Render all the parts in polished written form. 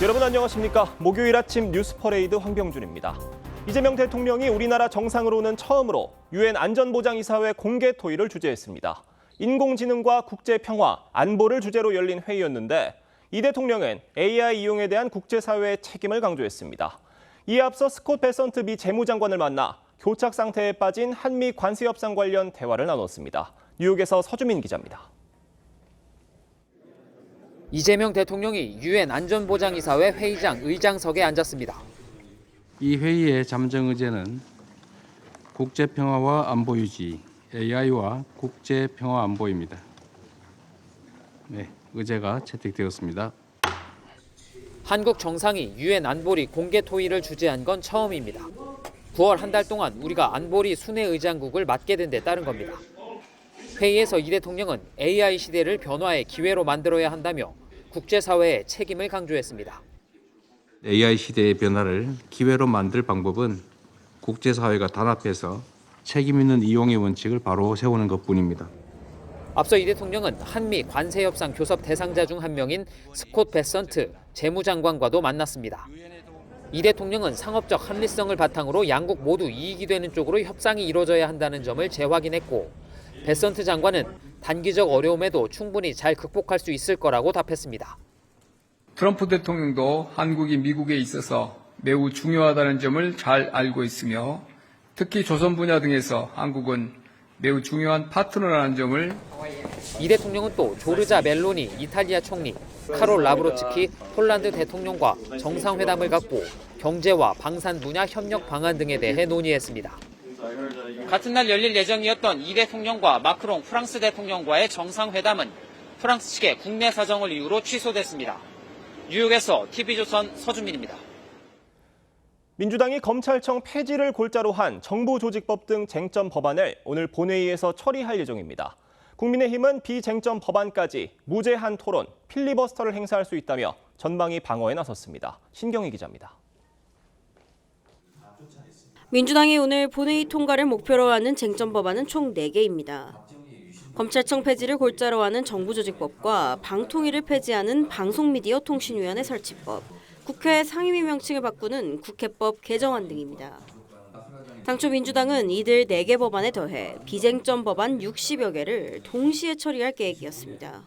여러분 안녕하십니까? 목요일 아침 뉴스 퍼레이드 황병준입니다. 이재명 대통령이 우리나라 정상으로는 처음으로 유엔 안전보장이사회 공개 토의를 주재했습니다. 인공지능과 국제평화, 안보를 주제로 열린 회의였는데 이 대통령은 AI 이용에 대한 국제사회의 책임을 강조했습니다. 이에 앞서 스콧 베선트 미 재무장관을 만나 교착 상태에 빠진 한미 관세 협상 관련 대화를 나눴습니다. 뉴욕에서 서주민 기자입니다. 이재명 대통령이 유엔 안전보장이사회 회의장 의장석에 앉았습니다. 이 회의의 잠정 의제는 국제평화와 안보 유지, AI와 국제평화 안보입니다. 네, 의제가 채택되었습니다. 한국 정상이 유엔 안보리 공개 토의를 주재한 건 처음입니다. 9월 한 달 동안 우리가 안보리 순회 의장국을 맡게 된 데 따른 겁니다. 회의에서 이 대통령은 AI 시대를 변화의 기회로 만들어야 한다며 국제사회의 책임을 강조했습니다. AI 시대의 변화를 기회로 만들 방법은 국제사회가 단합해서 책임 있는 이용의 원칙을 바로 세우는 것뿐입니다. 앞서 이 대통령은 한미 관세협상 교섭 대상자 중 한 명인 스콧 베선트 재무장관과도 만났습니다. 이 대통령은 상업적 합리성을 바탕으로 양국 모두 이익이 되는 쪽으로 협상이 이루어져야 한다는 점을 재확인했고 베선트 장관은 단기적 어려움에도 충분히 잘 극복할 수 있을 거라고 답했습니다. 트럼프 대통령도 한국이 미국에 있어서 매우 중요하다는 점을 잘 알고 있으며 특히 조선 분야 등에서 한국은 매우 중요한 파트너라는 점을 이 대통령은 또 조르자 멜로니 이탈리아 총리, 카롤 라브로츠키 폴란드 대통령과 정상회담을 갖고 경제와 방산 분야 협력 방안 등에 대해 논의했습니다. 같은 날 열릴 예정이었던 이 대통령과 마크롱 프랑스 대통령과의 정상회담은 프랑스 측의 국내 사정을 이유로 취소됐습니다. 뉴욕에서 TV조선 서준민입니다. 민주당이 검찰청 폐지를 골자로 한 정부조직법 등 쟁점 법안을 오늘 본회의에서 처리할 예정입니다. 국민의힘은 비쟁점 법안까지 무제한 토론, 필리버스터를 행사할 수 있다며 전방위 방어에 나섰습니다. 신경희 기자입니다. 민주당이 오늘 본회의 통과를 목표로 하는 쟁점 법안은 총 4개입니다. 검찰청 폐지를 골자로 하는 정부조직법과 방통위를 폐지하는 방송미디어통신위원회 설치법, 국회 상임위 명칭을 바꾸는 국회법 개정안 등입니다. 당초 민주당은 이들 4개 법안에 더해 비쟁점 법안 60여 개를 동시에 처리할 계획이었습니다.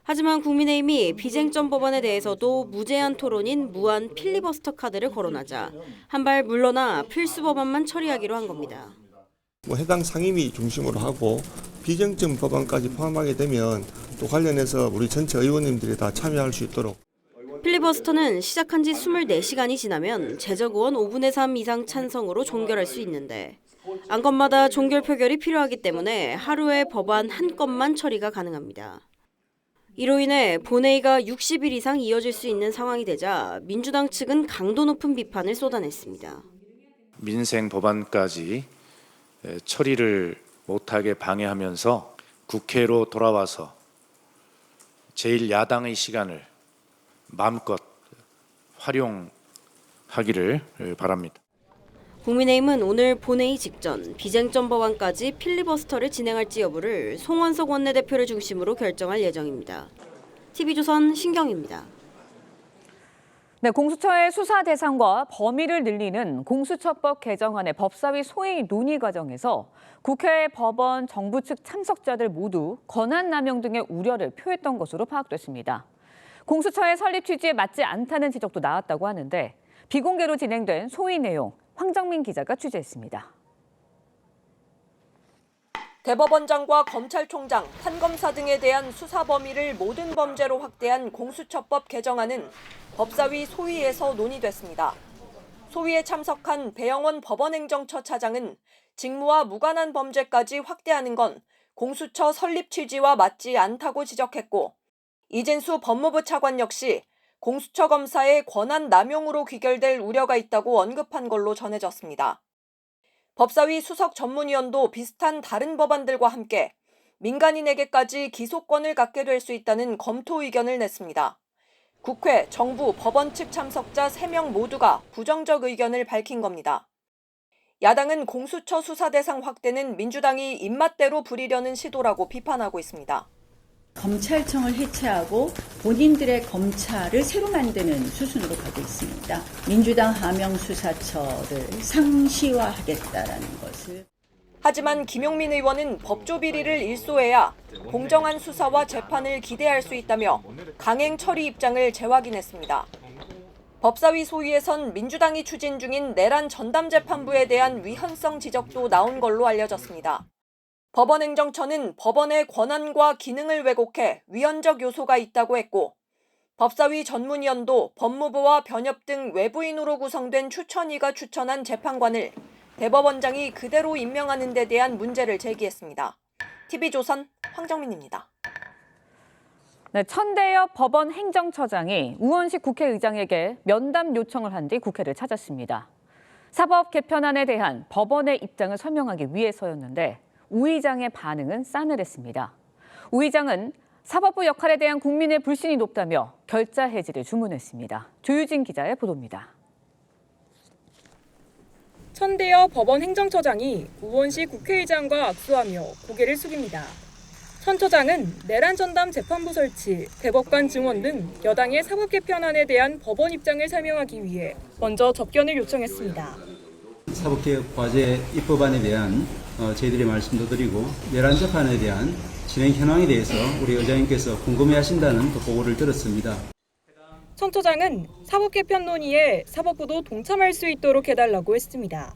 하지만 국민의힘이 비쟁점 법안에 대해서도 무제한 토론인 무한 필리버스터 카드를 거론하자 한 발 물러나 필수 법안만 처리하기로 한 겁니다. 해당 상임위 중심으로 하고 비쟁점 법안까지 포함하게 되면 또 관련해서 우리 전체 의원님들이 다 참여할 수 있도록. 필리버스터는 시작한 지 24시간이 지나면 제적 의원 5분의 3 이상 찬성으로 종결할 수 있는데 안건마다 종결 표결이 필요하기 때문에 하루에 법안 한 건만 처리가 가능합니다. 이로 인해 본회의가 60일 이상 이어질 수 있는 상황이 되자 민주당 측은 강도 높은 비판을 쏟아냈습니다. 민생 법안까지 처리를 못하게 방해하면서 국회로 돌아와서 제1야당의 시간을 마음껏 활용하기를 바랍니다. 국민의힘은 오늘 본회의 직전 비쟁점 법안까지 필리버스터를 진행할지 여부를 송원석 원내대표를 중심으로 결정할 예정입니다. TV조선 신경입니다. 네, 공수처의 수사 대상과 범위를 늘리는 공수처법 개정안의 법사위 소위 논의 과정에서 국회, 법원, 정부 측 참석자들 모두 권한 남용 등의 우려를 표했던 것으로 파악됐습니다. 공수처의 설립 취지에 맞지 않다는 지적도 나왔다고 하는데 비공개로 진행된 소위 내용 황정민 기자가 취재했습니다. 대법원장과 검찰총장, 판검사 등에 대한 수사 범위를 모든 범죄로 확대한 공수처법 개정안은 법사위 소위에서 논의됐습니다. 소위에 참석한 배영원 법원행정처 차장은 직무와 무관한 범죄까지 확대하는 건 공수처 설립 취지와 맞지 않다고 지적했고 이진수 법무부 차관 역시 공수처 검사의 권한 남용으로 귀결될 우려가 있다고 언급한 걸로 전해졌습니다. 법사위 수석 전문위원도 비슷한 다른 법안들과 함께 민간인에게까지 기소권을 갖게 될 수 있다는 검토 의견을 냈습니다. 국회, 정부, 법원 측 참석자 3명 모두가 부정적 의견을 밝힌 겁니다. 야당은 공수처 수사 대상 확대는 민주당이 입맛대로 부리려는 시도라고 비판하고 있습니다. 검찰청을 해체하고 본인들의 검찰을 새로 만드는 수순으로 가고 있습니다. 민주당 하명 수사처를 상시화하겠다라는 것을. 하지만 김용민 의원은 법조 비리를 일소해야 공정한 수사와 재판을 기대할 수 있다며 강행 처리 입장을 재확인했습니다. 법사위 소위에선 민주당이 추진 중인 내란 전담재판부에 대한 위헌성 지적도 나온 걸로 알려졌습니다. 법원행정처는 법원의 권한과 기능을 왜곡해 위헌적 요소가 있다고 했고, 법사위 전문위원도 법무부와 변협 등 외부인으로 구성된 추천위가 추천한 재판관을 대법원장이 그대로 임명하는 데 대한 문제를 제기했습니다. TV조선 황정민입니다. 네, 천대엽 법원 행정처장이 우원식 국회의장에게 면담 요청을 한 뒤 국회를 찾았습니다. 사법 개편안에 대한 법원의 입장을 설명하기 위해서였는데 우 의장의 반응은 싸늘했습니다. 우 의장은 사법부 역할에 대한 국민의 불신이 높다며 결자 해지를 주문했습니다. 조유진 기자의 보도입니다. 천대엽 법원 행정처장이 우원식 국회의장과 악수하며 고개를 숙입니다. 천 처장은 내란 전담 재판부 설치, 대법관 증원 등 여당의 사법 개편안에 대한 법원 입장을 설명하기 위해 먼저 접견을 요청했습니다. 사법개혁 과제 입법안에 대한 저희들의 말씀도 드리고 내란 재판에 대한 진행 현황에 대해서 우리 의장님께서 궁금해하신다는 보고를 들었습니다. 천 처장은 사법 개편 논의에 사법부도 동참할 수 있도록 해달라고 했습니다.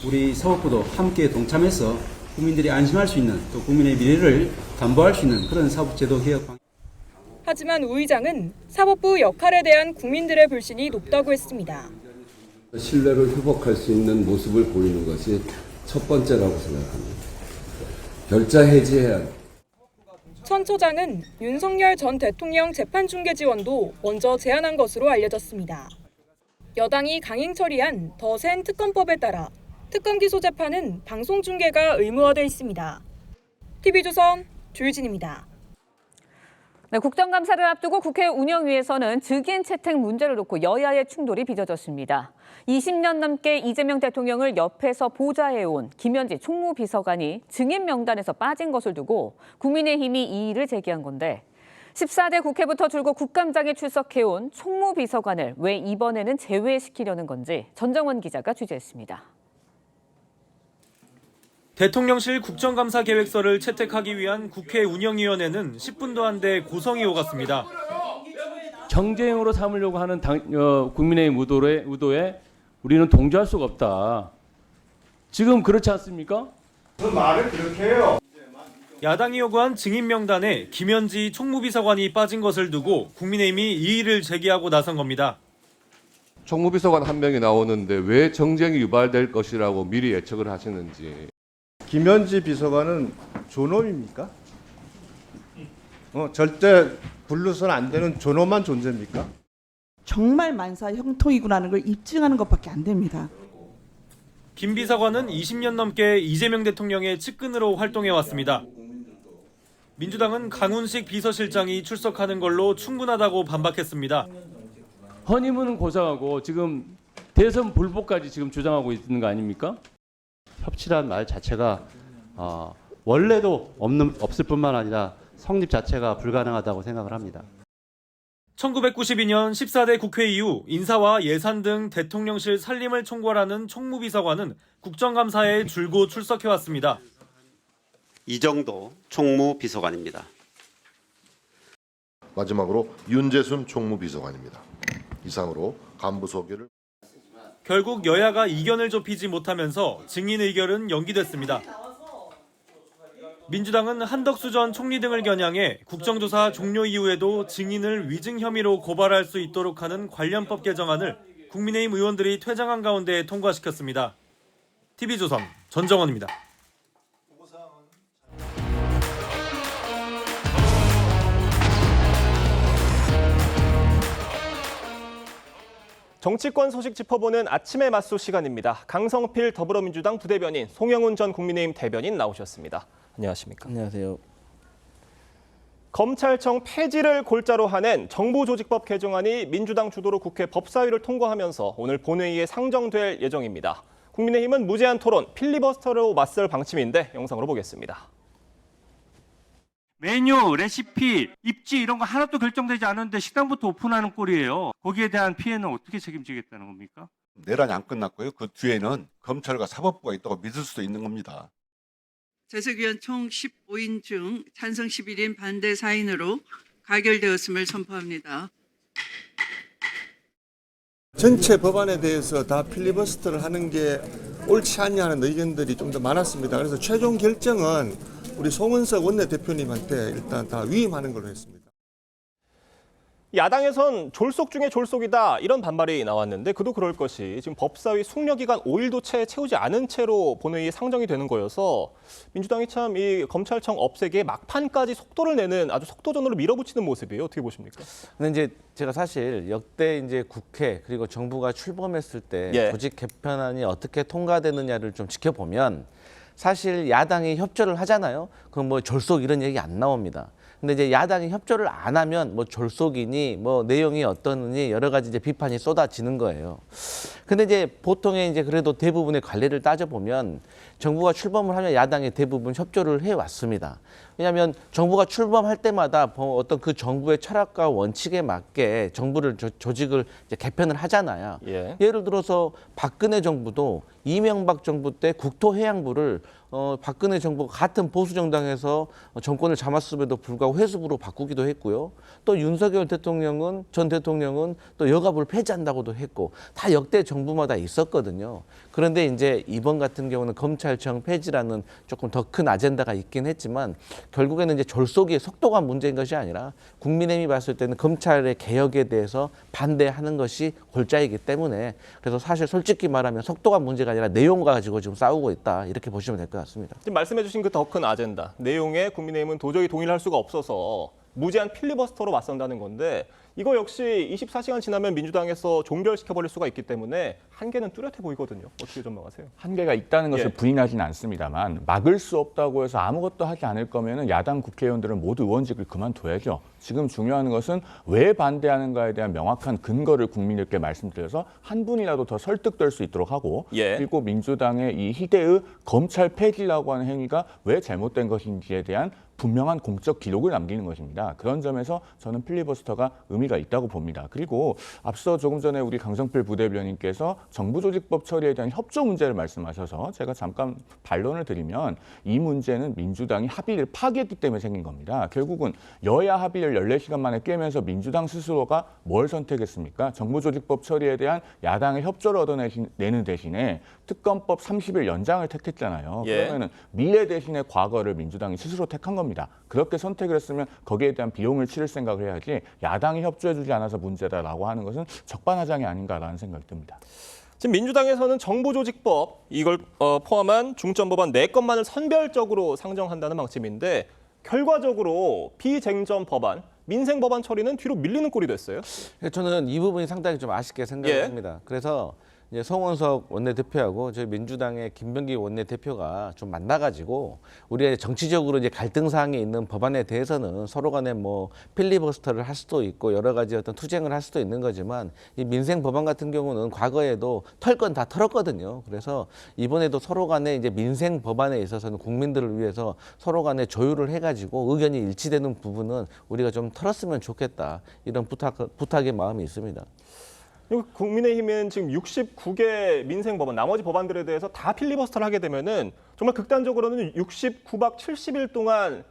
우리 사법부도 함께 동참해서 국민들이 안심할 수 있는 또 국민의 미래를 담보할 수 있는 그런 사법제도 개혁 방향. 하지만 우 의장은 사법부 역할에 대한 국민들의 불신이 높다고 했습니다. 신뢰를 회복할 수 있는 모습을 보이는 것이 첫 번째라고 생각합니다. 결자 해지해야 합니다. 천 처장은 윤석열 전 대통령 재판 중개 지원도 먼저 제안한 것으로 알려졌습니다. 여당이 강행 처리한 더 센 특검법에 따라 특검 기소 재판은 방송 중계가 의무화돼 있습니다. TV조선 조유진입니다. 네, 국정감사를 앞두고 국회 운영위에서는 증인 채택 문제를 놓고 여야의 충돌이 빚어졌습니다. 20년 넘게 이재명 대통령을 옆에서 보좌해온 김현지 총무비서관이 증인 명단에서 빠진 것을 두고 국민의힘이 이의를 제기한 건데 14대 국회부터 줄곧 국감장에 출석해온 총무비서관을 왜 이번에는 제외시키려는 건지 전정원 기자가 취재했습니다. 대통령실 국정감사 계획서를 채택하기 위한 국회 운영위원회는 10분도 안 돼 고성이 오갔습니다. 정쟁으로 삼으려고 하는 국민의힘 의도에 우리는 동조할 수가 없다. 지금 그렇지 않습니까? 그 말을 그렇게 해요. 야당이 요구한 증인 명단에 김현지 총무비서관이 빠진 것을 두고 국민의힘이 이의를 제기하고 나선 겁니다. 총무비서관 한 명이 나오는데 왜 정쟁이 유발될 것이라고 미리 예측을 하시는지. 김현지 비서관은 존엄입니까? 절대 불러서는 안 되는 존엄한 존재입니까? 정말 만사 형통이구나는 걸 입증하는 것밖에 안 됩니다. 김 비서관은 20년 넘게 이재명 대통령의 측근으로 활동해왔습니다. 민주당은 강훈식 비서실장이 출석하는 걸로 충분하다고 반박했습니다. 허니문 고사하고 지금 대선 불복까지 지금 주장하고 있는 거 아닙니까? 협치란 말 자체가 원래도 없을 뿐만 아니라 성립 자체가 불가능하다고 생각을 합니다. 1992년 14대 국회 이후 인사와 예산 등 대통령실 살림을 총괄하는 총무비서관은 국정감사에 줄곧 출석해왔습니다. 이정도 총무비서관입니다. 마지막으로 윤재순 총무비서관입니다. 이상으로 간부 소개를. 결국 여야가 이견을 좁히지 못하면서 증인 의결은 연기됐습니다. 민주당은 한덕수 전 총리 등을 겨냥해 국정조사 종료 이후에도 증인을 위증 혐의로 고발할 수 있도록 하는 관련법 개정안을 국민의힘 의원들이 퇴장한 가운데 통과시켰습니다. TV조선 전정원입니다. 정치권 소식 짚어보는 아침의 맞소 시간입니다. 강성필 더불어민주당 부대변인, 송영훈 전 국민의힘 대변인 나오셨습니다. 안녕하십니까? 안녕하세요. 검찰청 폐지를 골자로 하는 정부조직법 개정안이 민주당 주도로 국회 법사위를 통과하면서 오늘 본회의에 상정될 예정입니다. 국민의힘은 무제한 토론, 필리버스터로 맞설 방침인데 영상으로 보겠습니다. 메뉴, 레시피, 입지 이런 거 하나도 결정되지 않았는데 식당부터 오픈하는 꼴이에요. 거기에 대한 피해는 어떻게 책임지겠다는 겁니까? 내란이 안 끝났고요. 그 뒤에는 검찰과 사법부가 있다고 믿을 수도 있는 겁니다. 재석위원 총 15인 중 찬성 11인 반대 4인으로 가결되었음을 선포합니다. 전체 법안에 대해서 다 필리버스터를 하는 게 옳지 않냐 하는 의견들이 좀 더 많았습니다. 그래서 최종 결정은 우리 송은석 원내대표님한테 일단 다 위임하는 걸로 했습니다. 야당에선 졸속 중에 졸속이다 이런 반발이 나왔는데 그도 그럴 것이 지금 법사위 숙려 기간 5일도 채우지 않은 채로 본회의에 상정이 되는 거여서 민주당이 참 이 검찰청 없애기에 막판까지 속도를 내는 아주 속도전으로 밀어붙이는 모습이에요. 어떻게 보십니까? 근데 이제 제가 사실 역대 이제 국회 그리고 정부가 출범했을 때 예. 조직 개편안이 어떻게 통과되느냐를 좀 지켜보면 사실 야당이 협조를 하잖아요. 그럼 뭐 졸속 이런 얘기 안 나옵니다. 근데 이제 야당이 협조를 안 하면 뭐 졸속이니 뭐 내용이 어떠니 여러 가지 이제 비판이 쏟아지는 거예요. 근데 이제 보통의 이제 그래도 대부분의 관례를 따져보면 정부가 출범을 하면 야당이 대부분 협조를 해왔습니다. 왜냐하면 정부가 출범할 때마다 어떤 그 정부의 철학과 원칙에 맞게 정부를 조직을 이제 개편을 하잖아요. 예. 예를 들어서 박근혜 정부도 이명박 정부 때 국토해양부를 박근혜 정부가 같은 보수 정당에서 정권을 잡았음에도 불구하고 회수부로 바꾸기도 했고요. 또 윤석열 대통령은 전 대통령은 또 여가부를 폐지한다고도 했고 다 역대 정부마다 있었거든요. 그런데 이제 이번 같은 경우는 검찰청 폐지라는 조금 더 큰 아젠다가 있긴 했지만 결국에는 이제 졸속의 속도가 문제인 것이 아니라 국민의힘이 봤을 때는 검찰의 개혁에 대해서 반대하는 것이 골자이기 때문에 그래서 사실 솔직히 말하면 속도가 문제가 아니라 내용 가지고 지금 싸우고 있다 이렇게 보시면 될 것 같습니다. 지금 말씀해주신 그 더 큰 아젠다 내용에 국민의힘은 도저히 동의를 할 수가 없어서 무제한 필리버스터로 맞선다는 건데 이거 역시 24시간 지나면 민주당에서 종결시켜버릴 수가 있기 때문에 한계는 뚜렷해 보이거든요. 어떻게 전망하세요? 한계가 있다는 것을 예. 부인하지는 않습니다만 막을 수 없다고 해서 아무것도 하지 않을 거면 야당 국회의원들은 모두 의원직을 그만둬야죠. 지금 중요한 것은 왜 반대하는가에 대한 명확한 근거를 국민들께 말씀드려서 한 분이라도 더 설득될 수 있도록 하고 예. 그리고 민주당의 이 희대의 검찰 폐지라고 하는 행위가 왜 잘못된 것인지에 대한 분명한 공적 기록을 남기는 것입니다. 그런 점에서 저는 필리버스터가 의미가 있다고 봅니다. 그리고 앞서 조금 전에 우리 강성필 부대변인께서 정부조직법 처리에 대한 협조 문제를 말씀하셔서 제가 잠깐 반론을 드리면 이 문제는 민주당이 합의를 파기했기 때문에 생긴 겁니다. 결국은 여야 합의를 14시간 만에 깨면서 민주당 스스로가 뭘 선택했습니까? 정부조직법 처리에 대한 야당의 협조를 얻어내는 대신에 특검법 30일 연장을 택했잖아요. 예. 그러면은 미래 대신에 과거를 민주당이 스스로 택한 겁니다. 그렇게 선택을 했으면 거기에 대한 비용을 치를 생각을 해야지 야당이 협조해주지 않아서 문제다라고 하는 것은 적반하장이 아닌가라는 생각이 듭니다. 지금 민주당에서는 정부조직법 이걸 포함한 중점법안 4건만을 선별적으로 상정한다는 방침인데 결과적으로 비쟁점 법안, 민생 법안 처리는 뒤로 밀리는 꼴이 됐어요. 저는 이 부분이 상당히 좀 아쉽게 생각합니다. 그래서 이제 송원석 원내대표하고 저희 민주당의 김병기 원내대표가 좀 만나가지고 우리가 정치적으로 이제 갈등 사항이 있는 법안에 대해서는 서로 간에 뭐 필리버스터를 할 수도 있고 여러 가지 어떤 투쟁을 할 수도 있는 거지만 이 민생 법안 같은 경우는 과거에도 털 건 다 털었거든요. 그래서 이번에도 서로 간에 이제 민생 법안에 있어서는 국민들을 위해서 서로 간에 조율을 해가지고 의견이 일치되는 부분은 우리가 좀 털었으면 좋겠다 이런 부탁의 마음이 있습니다. 국민의힘은 지금 69개 민생 법안, 나머지 법안들에 대해서 다 필리버스터를 하게 되면은 정말 극단적으로는 69박 70일 동안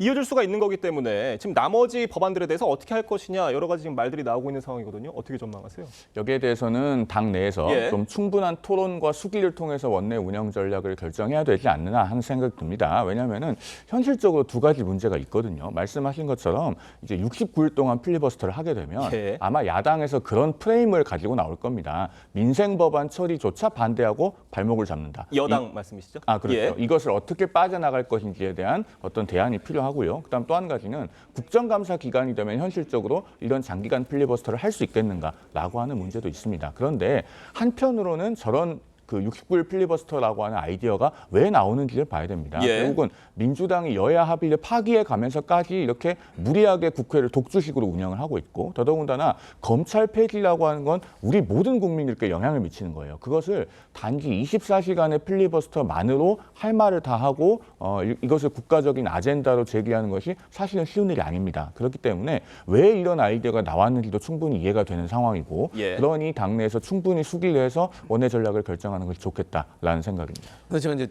이어질 수가 있는 거기 때문에 지금 나머지 법안들에 대해서 어떻게 할 것이냐 여러 가지 지금 말들이 나오고 있는 상황이거든요. 어떻게 전망하세요? 여기에 대해서는 당 내에서 예. 좀 충분한 토론과 수기를 통해서 원내 운영 전략을 결정해야 되지 않느냐 하는 생각이 듭니다. 왜냐하면은 현실적으로 두 가지 문제가 있거든요. 말씀하신 것처럼 이제 69일 동안 필리버스터를 하게 되면 예. 아마 야당에서 그런 프레임을 가지고 나올 겁니다. 민생 법안 처리조차 반대하고 발목을 잡는다. 여당 말씀이시죠? 그렇죠. 예. 이것을 어떻게 빠져나갈 것인지에 대한 어떤 대안이 필요하고요. 그다음 또 한 가지는 국정감사 기간이 되면 현실적으로 이런 장기간 필리버스터를 할 수 있겠는가라고 하는 문제도 있습니다. 그런데 한편으로는 저런 그 69일 필리버스터라고 하는 아이디어가 왜 나오는지를 봐야 됩니다. 예. 결국은 민주당이 여야 합의를 파기해 가면서까지 이렇게 무리하게 국회를 독주식으로 운영을 하고 있고, 더더군다나 검찰 폐지라고 하는 건 우리 모든 국민들께 영향을 미치는 거예요. 그것을 단지 24시간의 필리버스터만으로 할 말을 다 하고 이것을 국가적인 아젠다로 제기하는 것이 사실은 쉬운 일이 아닙니다. 그렇기 때문에 왜 이런 아이디어가 나왔는지도 충분히 이해가 되는 상황이고, 예. 그러니 당내에서 충분히 수기를 해서 원내 전략을 결정하는 것이 좋겠다라는 생각입니다. 그래서 제가 이제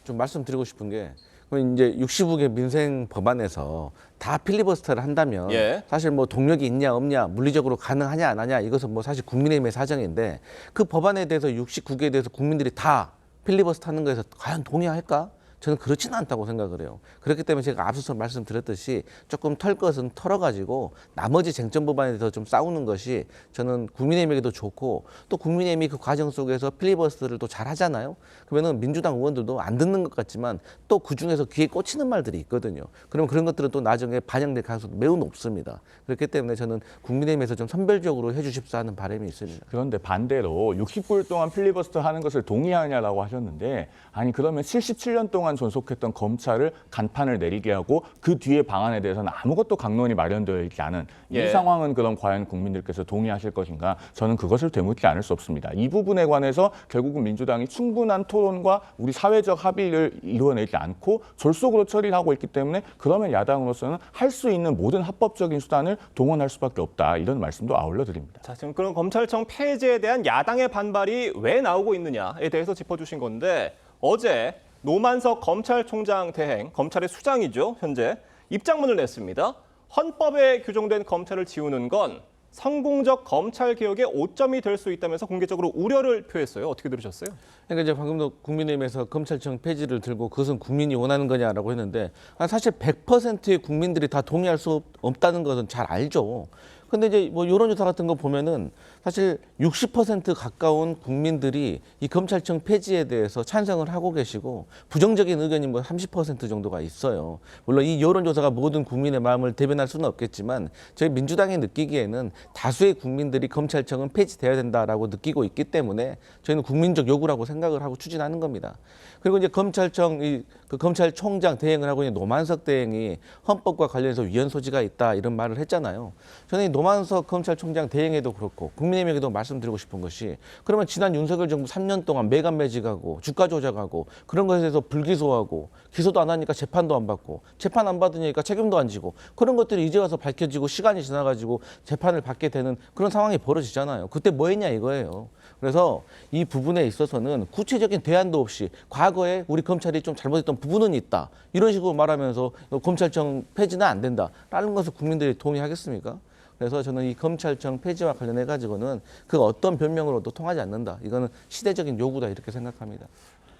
좀 말씀드리고 싶은 게, 그럼 이제 65개 민생 법안에서 다 필리버스터를 한다면 예. 사실 뭐 동력이 있냐 없냐, 물리적으로 가능하냐 안 하냐, 이것은 뭐 사실 국민의힘의 사정인데, 그 법안에 대해서 69개에 대해서 국민들이 다 필리버스터 하는 거에서 과연 동의할까? 저는 그렇지는 않다고 생각을 해요. 그렇기 때문에 제가 앞서서 말씀드렸듯이 조금 털 것은 털어가지고 나머지 쟁점 법안에 대해서 좀 싸우는 것이 저는 국민의힘에게도 좋고, 또 국민의힘이 그 과정 속에서 필리버스터를 또 잘 하잖아요. 그러면은 민주당 의원들도 안 듣는 것 같지만 또 그중에서 귀에 꽂히는 말들이 있거든요. 그러면 그런 것들은 또 나중에 반영될 가능성이 매우 높습니다. 그렇기 때문에 저는 국민의힘에서 좀 선별적으로 해주십사 하는 바람이 있습니다. 그런데 반대로 69일 동안 필리버스터 하는 것을 동의하냐라고 하셨는데, 아니 그러면 77년 동안 존속했던 검찰을 간판을 내리게 하고 그 뒤에 방안에 대해서는 아무것도 강론이 마련되어 있지 않은 예. 이 상황은 그럼 과연 국민들께서 동의하실 것인가? 저는 그것을 되묻지 않을 수 없습니다. 이 부분에 관해서 결국은 민주당이 충분한 토론과 우리 사회적 합의를 이루어내지 않고 졸속으로 처리를 하고 있기 때문에, 그러면 야당으로서는 할 수 있는 모든 합법적인 수단을 동원할 수밖에 없다, 이런 말씀도 아울러 드립니다. 자, 지금 그런 검찰청 폐지에 대한 야당의 반발이 왜 나오고 있느냐에 대해서 짚어주신 건데, 어제 노만석 검찰총장 대행, 검찰의 수장이죠, 현재 입장문을 냈습니다. 헌법에 규정된 검찰을 지우는 건 성공적 검찰 개혁의 오점이 될 수 있다면서 공개적으로 우려를 표했어요. 어떻게 들으셨어요? 그러니까 이제 방금도 국민의힘에서 검찰청 폐지를 들고 그것은 국민이 원하는 거냐라고 했는데, 사실 100%의 국민들이 다 동의할 수 없다는 것은 잘 알죠. 근데 이제 뭐 여론조사 같은 거 보면은 사실 60% 가까운 국민들이 이 검찰청 폐지에 대해서 찬성을 하고 계시고, 부정적인 의견이 뭐 30% 정도가 있어요. 물론 이 여론조사가 모든 국민의 마음을 대변할 수는 없겠지만, 저희 민주당이 느끼기에는 다수의 국민들이 검찰청은 폐지돼야 된다라고 느끼고 있기 때문에 저희는 국민적 요구라고 생각을 하고 추진하는 겁니다. 그리고 이제 검찰총장 대행을 하고 있는 노만석 대행이 헌법과 관련해서 위헌 소지가 있다, 이런 말을 했잖아요. 저는 이 노만석 검찰총장 대행에도 그렇고 국민의힘에게도 말씀드리고 싶은 것이, 그러면 지난 윤석열 정부 3년 동안 매각 매직하고 주가 조작하고 그런 것에 대해서 불기소하고, 기소도 안 하니까 재판도 안 받고, 재판 안 받으니까 책임도 안 지고, 그런 것들이 이제 와서 밝혀지고 시간이 지나가지고 재판을 받게 되는 그런 상황이 벌어지잖아요. 그때 뭐 했냐 이거예요. 그래서 이 부분에 있어서는 구체적인 대안도 없이 과거에 우리 검찰이 좀 잘못했던 부분은 있다, 이런 식으로 말하면서 검찰청 폐지는 안 된다라는 것을 국민들이 동의하겠습니까? 그래서 저는 이 검찰청 폐지와 관련해 가지고는 그 어떤 변명으로도 통하지 않는다, 이거는 시대적인 요구다, 이렇게 생각합니다.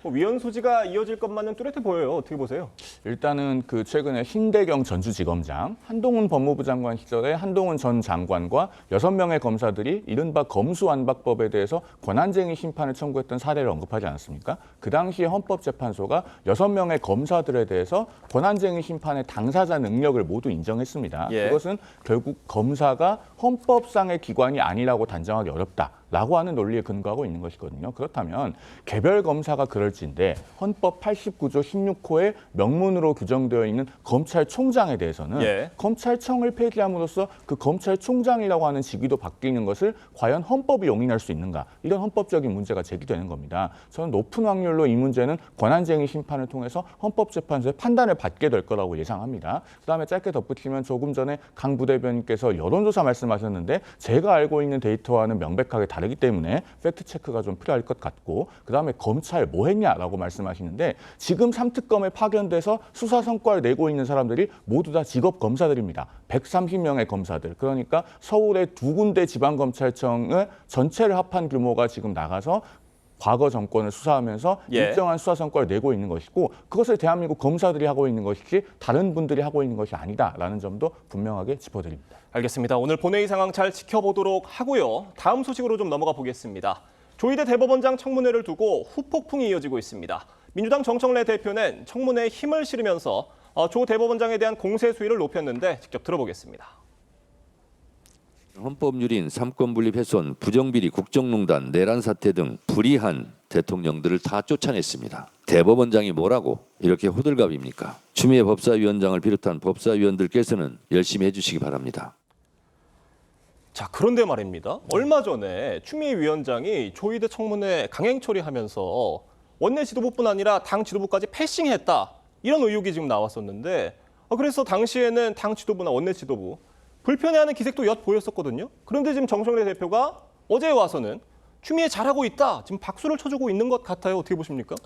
위헌 소지가 이어질 것만은 뚜렷해 보여요. 어떻게 보세요? 일단은 그 최근에 신대경 전주지검장, 한동훈 법무부 장관 시절에 한동훈 전 장관과 6명의 검사들이 이른바 검수완박법에 대해서 권한쟁의 심판을 청구했던 사례를 언급하지 않았습니까? 그 당시에 헌법재판소가 6명의 검사들에 대해서 권한쟁의 심판의 당사자 능력을 모두 인정했습니다. 예. 그것은 결국 검사가 헌법상의 기관이 아니라고 단정하기 어렵다 라고 하는 논리에 근거하고 있는 것이거든요. 그렇다면 개별 검사가 그럴지인데, 헌법 89조 16호의 명문으로 규정되어 있는 검찰총장에 대해서는 예. 검찰청을 폐지함으로써 그 검찰총장이라고 하는 직위도 바뀌는 것을 과연 헌법이 용인할 수 있는가, 이런 헌법적인 문제가 제기되는 겁니다. 저는 높은 확률로 이 문제는 권한쟁의 심판을 통해서 헌법재판소의 판단을 받게 될 거라고 예상합니다. 그다음에 짧게 덧붙이면, 조금 전에 강 부대변인께서 여론조사 말씀하셨는데, 제가 알고 있는 데이터와는 명백하게 다르기 때문에 팩트체크가 좀 필요할 것 같고, 그다음에 검찰 뭐 했냐라고 말씀하시는데, 지금 3특검에 파견돼서 수사 성과를 내고 있는 사람들이 모두 다 직업검사들입니다. 130명의 검사들. 그러니까 서울의 2군데 지방검찰청을 전체를 합한 규모가 지금 나가서 과거 정권을 수사하면서 예. 일정한 수사 성과를 내고 있는 것이고, 그것을 대한민국 검사들이 하고 있는 것이지 다른 분들이 하고 있는 것이 아니다라는 점도 분명하게 짚어드립니다. 알겠습니다. 오늘 본회의 상황 잘 지켜보도록 하고요. 다음 소식으로 좀 넘어가 보겠습니다. 조희대 대법원장 청문회를 두고 후폭풍이 이어지고 있습니다. 민주당 정청래 대표는 청문회에 힘을 실으면서 조 대법원장에 대한 공세 수위를 높였는데, 직접 들어보겠습니다. 헌법유린, 삼권분립 훼손, 부정비리, 국정농단, 내란 사태 등 불이한 대통령들을 다 쫓아냈습니다. 대법원장이 뭐라고 이렇게 호들갑입니까? 추미애 법사위원장을 비롯한 법사위원들께서는 열심히 해주시기 바랍니다. 자, 그런데 말입니다. 얼마 전에 추미애 위원장이 조희대 청문회 강행 처리하면서 원내 지도부뿐 아니라 당 지도부까지 패싱했다. 이런 의혹이 지금 나왔었는데 그래서 당시에는 당 지도부나 원내 지도부 불편해하는 기색도 엿보였었거든요. 그런데 지금 정청래 대표가 어제 와서는 추미애 잘하고 있다. 지금 박수를 쳐주고 있는 것 같아요. 어떻게 보십니까?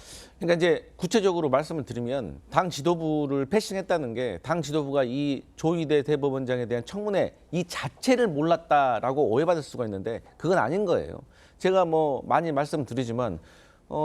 그러니까 이제 구체적으로 말씀을 드리면 당 지도부를 패싱했다는 게 당 지도부가 이 조희대 대법원장에 대한 청문회 이 자체를 몰랐다라고 오해받을 수가 있는데 그건 아닌 거예요. 제가 뭐 많이 말씀드리지만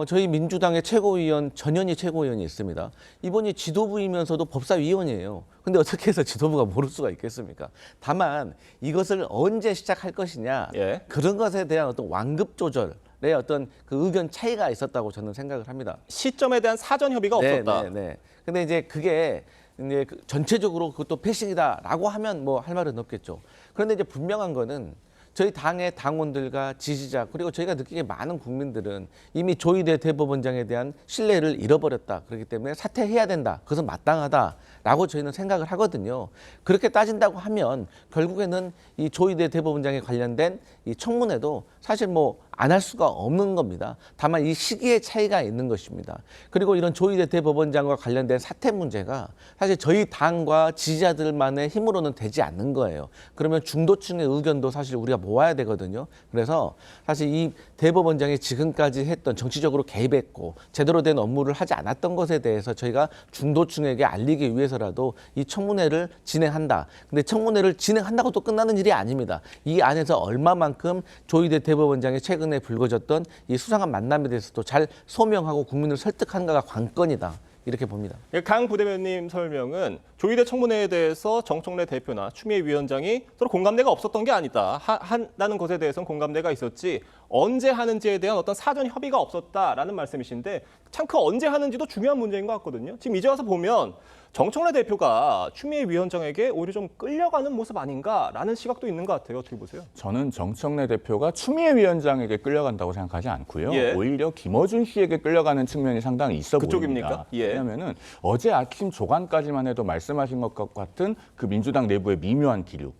저희 민주당의 최고위원 전현희 최고위원이 있습니다. 이분이 지도부이면서도 법사위원이에요. 근데 어떻게 해서 지도부가 모를 수가 있겠습니까? 다만 이것을 언제 시작할 것이냐 그런 것에 대한 어떤 완급 조절의 어떤 그 의견 차이가 있었다고 저는 생각을 합니다. 시점에 대한 사전 협의가 없었다. 네. 근데 이제 그게 이제 전체적으로 그것도 패싱이다라고 하면 뭐 할 말은 없겠죠. 그런데 이제 분명한 거는 저희 당의 당원들과 지지자 그리고 저희가 느끼기에 많은 국민들은 이미 조희대 대법원장에 대한 신뢰를 잃어버렸다. 그렇기 때문에 사퇴해야 된다. 그것은 마땅하다라고 저희는 생각을 하거든요. 그렇게 따진다고 하면 결국에는 이 조희대 대법원장에 관련된 이 청문회도 사실 뭐 안 할 수가 없는 겁니다. 다만 이 시기의 차이가 있는 것입니다. 그리고 이런 조희대 대법원장과 관련된 사퇴 문제가 사실 저희 당과 지지자들만의 힘으로는 되지 않는 거예요. 그러면 중도층의 의견도 사실 우리가 모아야 되거든요. 그래서 사실 이 대법원장이 지금까지 했던 정치적으로 개입했고 제대로 된 업무를 하지 않았던 것에 대해서 저희가 중도층에게 알리기 위해서라도 이 청문회를 진행한다. 근데 청문회를 진행한다고 또 끝나는 일이 아닙니다. 이 안에서 얼마만큼 조희대 대법원장이 최근에 불거졌던 이 수상한 만남에 대해서도 잘 소명하고 국민을 설득한가가 관건이다. 이렇게 봅니다. 강 부대변인 설명은 조희대 청문회에 대해서 정청래 대표나 추미애 위원장이 서로 공감대가 없었던 게 아니다. 한다는 것에 대해서는 공감대가 있었지 언제 하는지에 대한 어떤 사전 협의가 없었다라는 말씀이신데 참 그 언제 하는지도 중요한 문제인 것 같거든요. 지금 이제 와서 보면 정청래 대표가 추미애 위원장에게 오히려 좀 끌려가는 모습 아닌가라는 시각도 있는 것 같아요. 어떻게 보세요? 저는 정청래 대표가 추미애 위원장에게 끌려간다고 생각하지 않고요. 오히려 김어준 씨에게 끌려가는 측면이 상당히 있어 보입니다. 왜냐하면 어제 아침 조간까지만 해도 말씀하신 것 같은 그 민주당 내부의 미묘한 기류.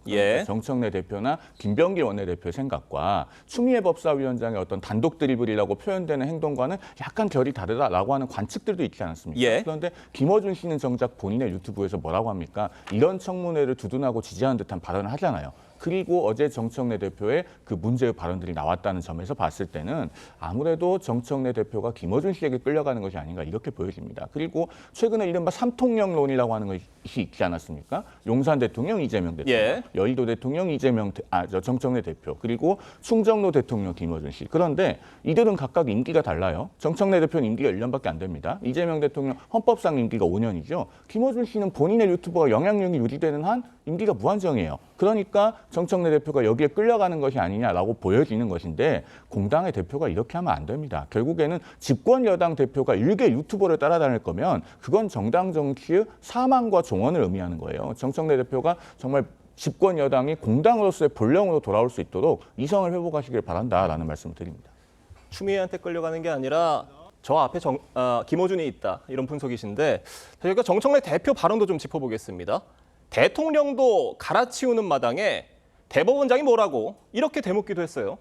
정청래 대표나 김병기 원내대표의 생각과 추미애 법사위원장의 어떤 단독 드리블이라고 표현되는 행동과는 약간 결이 다르다라고 하는 관측들도 있지 않았습니까? 그런데 김어준 씨는 정작 본인의 유튜브에서 뭐라고 합니까? 이런 청문회를 두둔하고 지지하는 듯한 발언을 하잖아요. 그리고 어제 정청래 대표의 그 문제의 발언들이 나왔다는 점에서 봤을 때는 아무래도 정청래 대표가 김어준 씨에게 끌려가는 것이 아닌가 이렇게 보여집니다. 그리고 최근에 이른바 삼통령론이라고 하는 것이 있지 않았습니까? 용산 대통령 이재명 대통령, 여의도 대통령 정청래 대표, 그리고 충정로 대통령 김어준 씨. 그런데 이들은 각각 임기가 달라요. 정청래 대표는 임기가 1년밖에 안 됩니다. 이재명 대통령 헌법상 임기가 5년이죠. 김어준 씨는 본인의 유튜버가 영향력이 유지되는 한 임기가 무한정이에요. 그러니까 정청래 대표가 여기에 끌려가는 것이 아니냐라고 보여지는 것인데 공당의 대표가 이렇게 하면 안 됩니다. 결국에는 집권 여당 대표가 일개 유튜버를 따라다닐 거면 그건 정당 정치의 사망과 종언을 의미하는 거예요. 정청래 대표가 정말 집권 여당이 공당으로서의 본령으로 돌아올 수 있도록 이성을 회복하시길 바란다라는 말씀을 드립니다. 추미애한테 끌려가는 게 아니라 저 앞에 김어준이 있다 이런 분석이신데 저희가 정청래 대표 발언도 좀 짚어보겠습니다. 대통령도 갈아치우는 마당에 대법원장이 뭐라고 이렇게 대묻기도 했어요.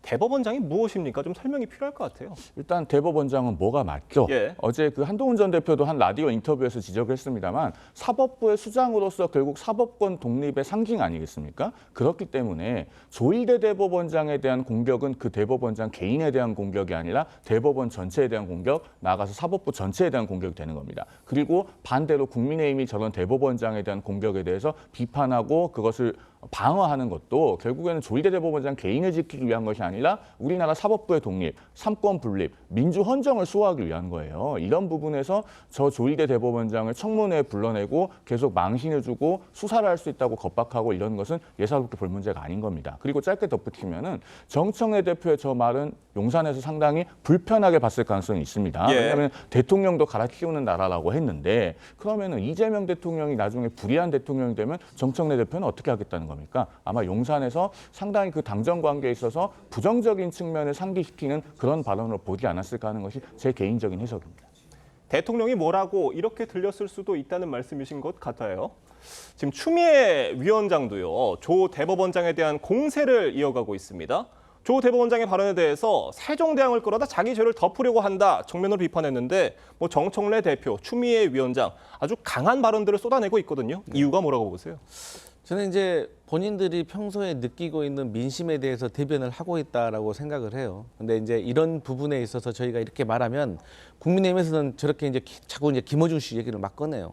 대법원장이 무엇입니까? 좀 설명이 필요할 것 같아요. 일단 대법원장은 뭐가 맞죠? 어제 그 한동훈 전 대표도 한 라디오 인터뷰에서 지적했습니다만 사법부의 수장으로서 결국 사법권 독립의 상징 아니겠습니까? 그렇기 때문에 조희대 대법원장에 대한 공격은 그 대법원장 개인에 대한 공격이 아니라 대법원 전체에 대한 공격, 나아가서 사법부 전체에 대한 공격이 되는 겁니다. 그리고 반대로 국민의힘이 저런 대법원장에 대한 공격에 대해서 비판하고 그것을 방어하는 것도 결국에는 조희대 대법원장 개인을 지키기 위한 것이 아니라 우리나라 사법부의 독립, 삼권 분립, 민주 헌정을 수호하기 위한 거예요. 이런 부분에서 저 조희대 대법원장을 청문회에 불러내고 계속 망신을 주고 수사를 할 수 있다고 겁박하고 이런 것은 예사롭게 볼 문제가 아닌 겁니다. 그리고 짧게 덧붙이면은 정청래 대표의 저 말은 용산에서 상당히 불편하게 봤을 가능성이 있습니다. 왜냐하면 대통령도 갈아치우는 나라라고 했는데 그러면은 이재명 대통령이 나중에 불의한 대통령이 되면 정청래 대표는 어떻게 하겠다는 겁니까? 아마 용산에서 상당히 그 당정 관계에 있어서 부정적인 측면을 상기시키는 그런 발언으로 보지 않았을까 하는 것이 제 개인적인 해석입니다. 대통령이 뭐라고 이렇게 들렸을 수도 있다는 말씀이신 것 같아요. 지금 추미애 위원장도요, 조 대법원장에 대한 공세를 이어가고 있습니다. 조 대법원장의 발언에 대해서 세종대왕을 끌어다 자기 죄를 덮으려고 한다 정면으로 비판했는데 정청래 대표, 추미애 위원장 아주 강한 발언들을 쏟아내고 있거든요. 이유가 뭐라고 보세요? 저는 이제 본인들이 평소에 느끼고 있는 민심에 대해서 대변을 하고 있다라고 생각을 해요. 근데 이제 이런 부분에 있어서 저희가 이렇게 말하면 국민의힘에서는 저렇게 이제 자꾸 이제 김어준 씨 얘기를 막 꺼내요.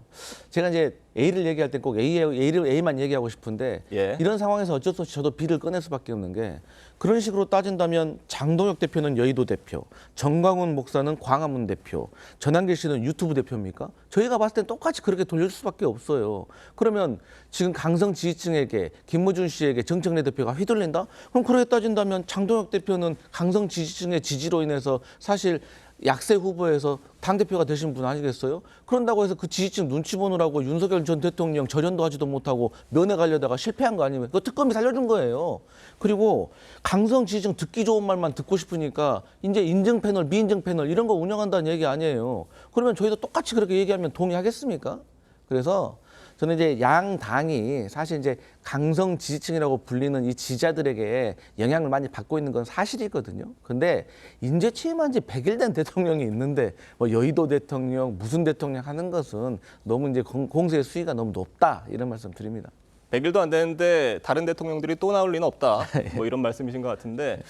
제가 이제 A를 얘기할 때 꼭 A만 얘기하고 싶은데 이런 상황에서 어쩔 수 없이 저도 B를 꺼낼 수밖에 없는 게 그런 식으로 따진다면 장동혁 대표는 여의도 대표, 정광훈 목사는 광화문 대표, 전한길 씨는 유튜브 대표입니까? 저희가 봤을 땐 똑같이 그렇게 돌릴 수밖에 없어요. 그러면 지금 강성 지지층에게 김어준 씨에게 정청래 대표가 휘둘린다? 그럼 그렇게 따진다면 장동혁 대표는 강성 지지층의 지지로 인해서 사실 약세 후보에서 당대표가 되신 분 아니겠어요? 그런다고 해서 그 지지층 눈치 보느라고 윤석열 전 대통령 절연도 하지도 못하고 면회 가려다가 실패한 거 아니면 그 특검이 살려준 거예요. 그리고 강성 지지층 듣기 좋은 말만 듣고 싶으니까 이제 인증 패널, 미인증 패널 이런 거 운영한다는 얘기 아니에요. 그러면 저희도 똑같이 그렇게 얘기하면 동의하겠습니까? 그래서 저는 이제 양 당이 사실 이제 강성 지지층이라고 불리는 이 지지자들에게 영향을 많이 받고 있는 건 사실이거든요. 근데 이제 취임한 지 100일 된 대통령이 있는데 뭐 여의도 대통령, 무슨 대통령 하는 것은 너무 이제 공세의 수위가 너무 높다 이런 말씀 드립니다. 100일도 안 되는데 다른 대통령들이 또 나올 리는 없다. 뭐 이런 말씀이신 것 같은데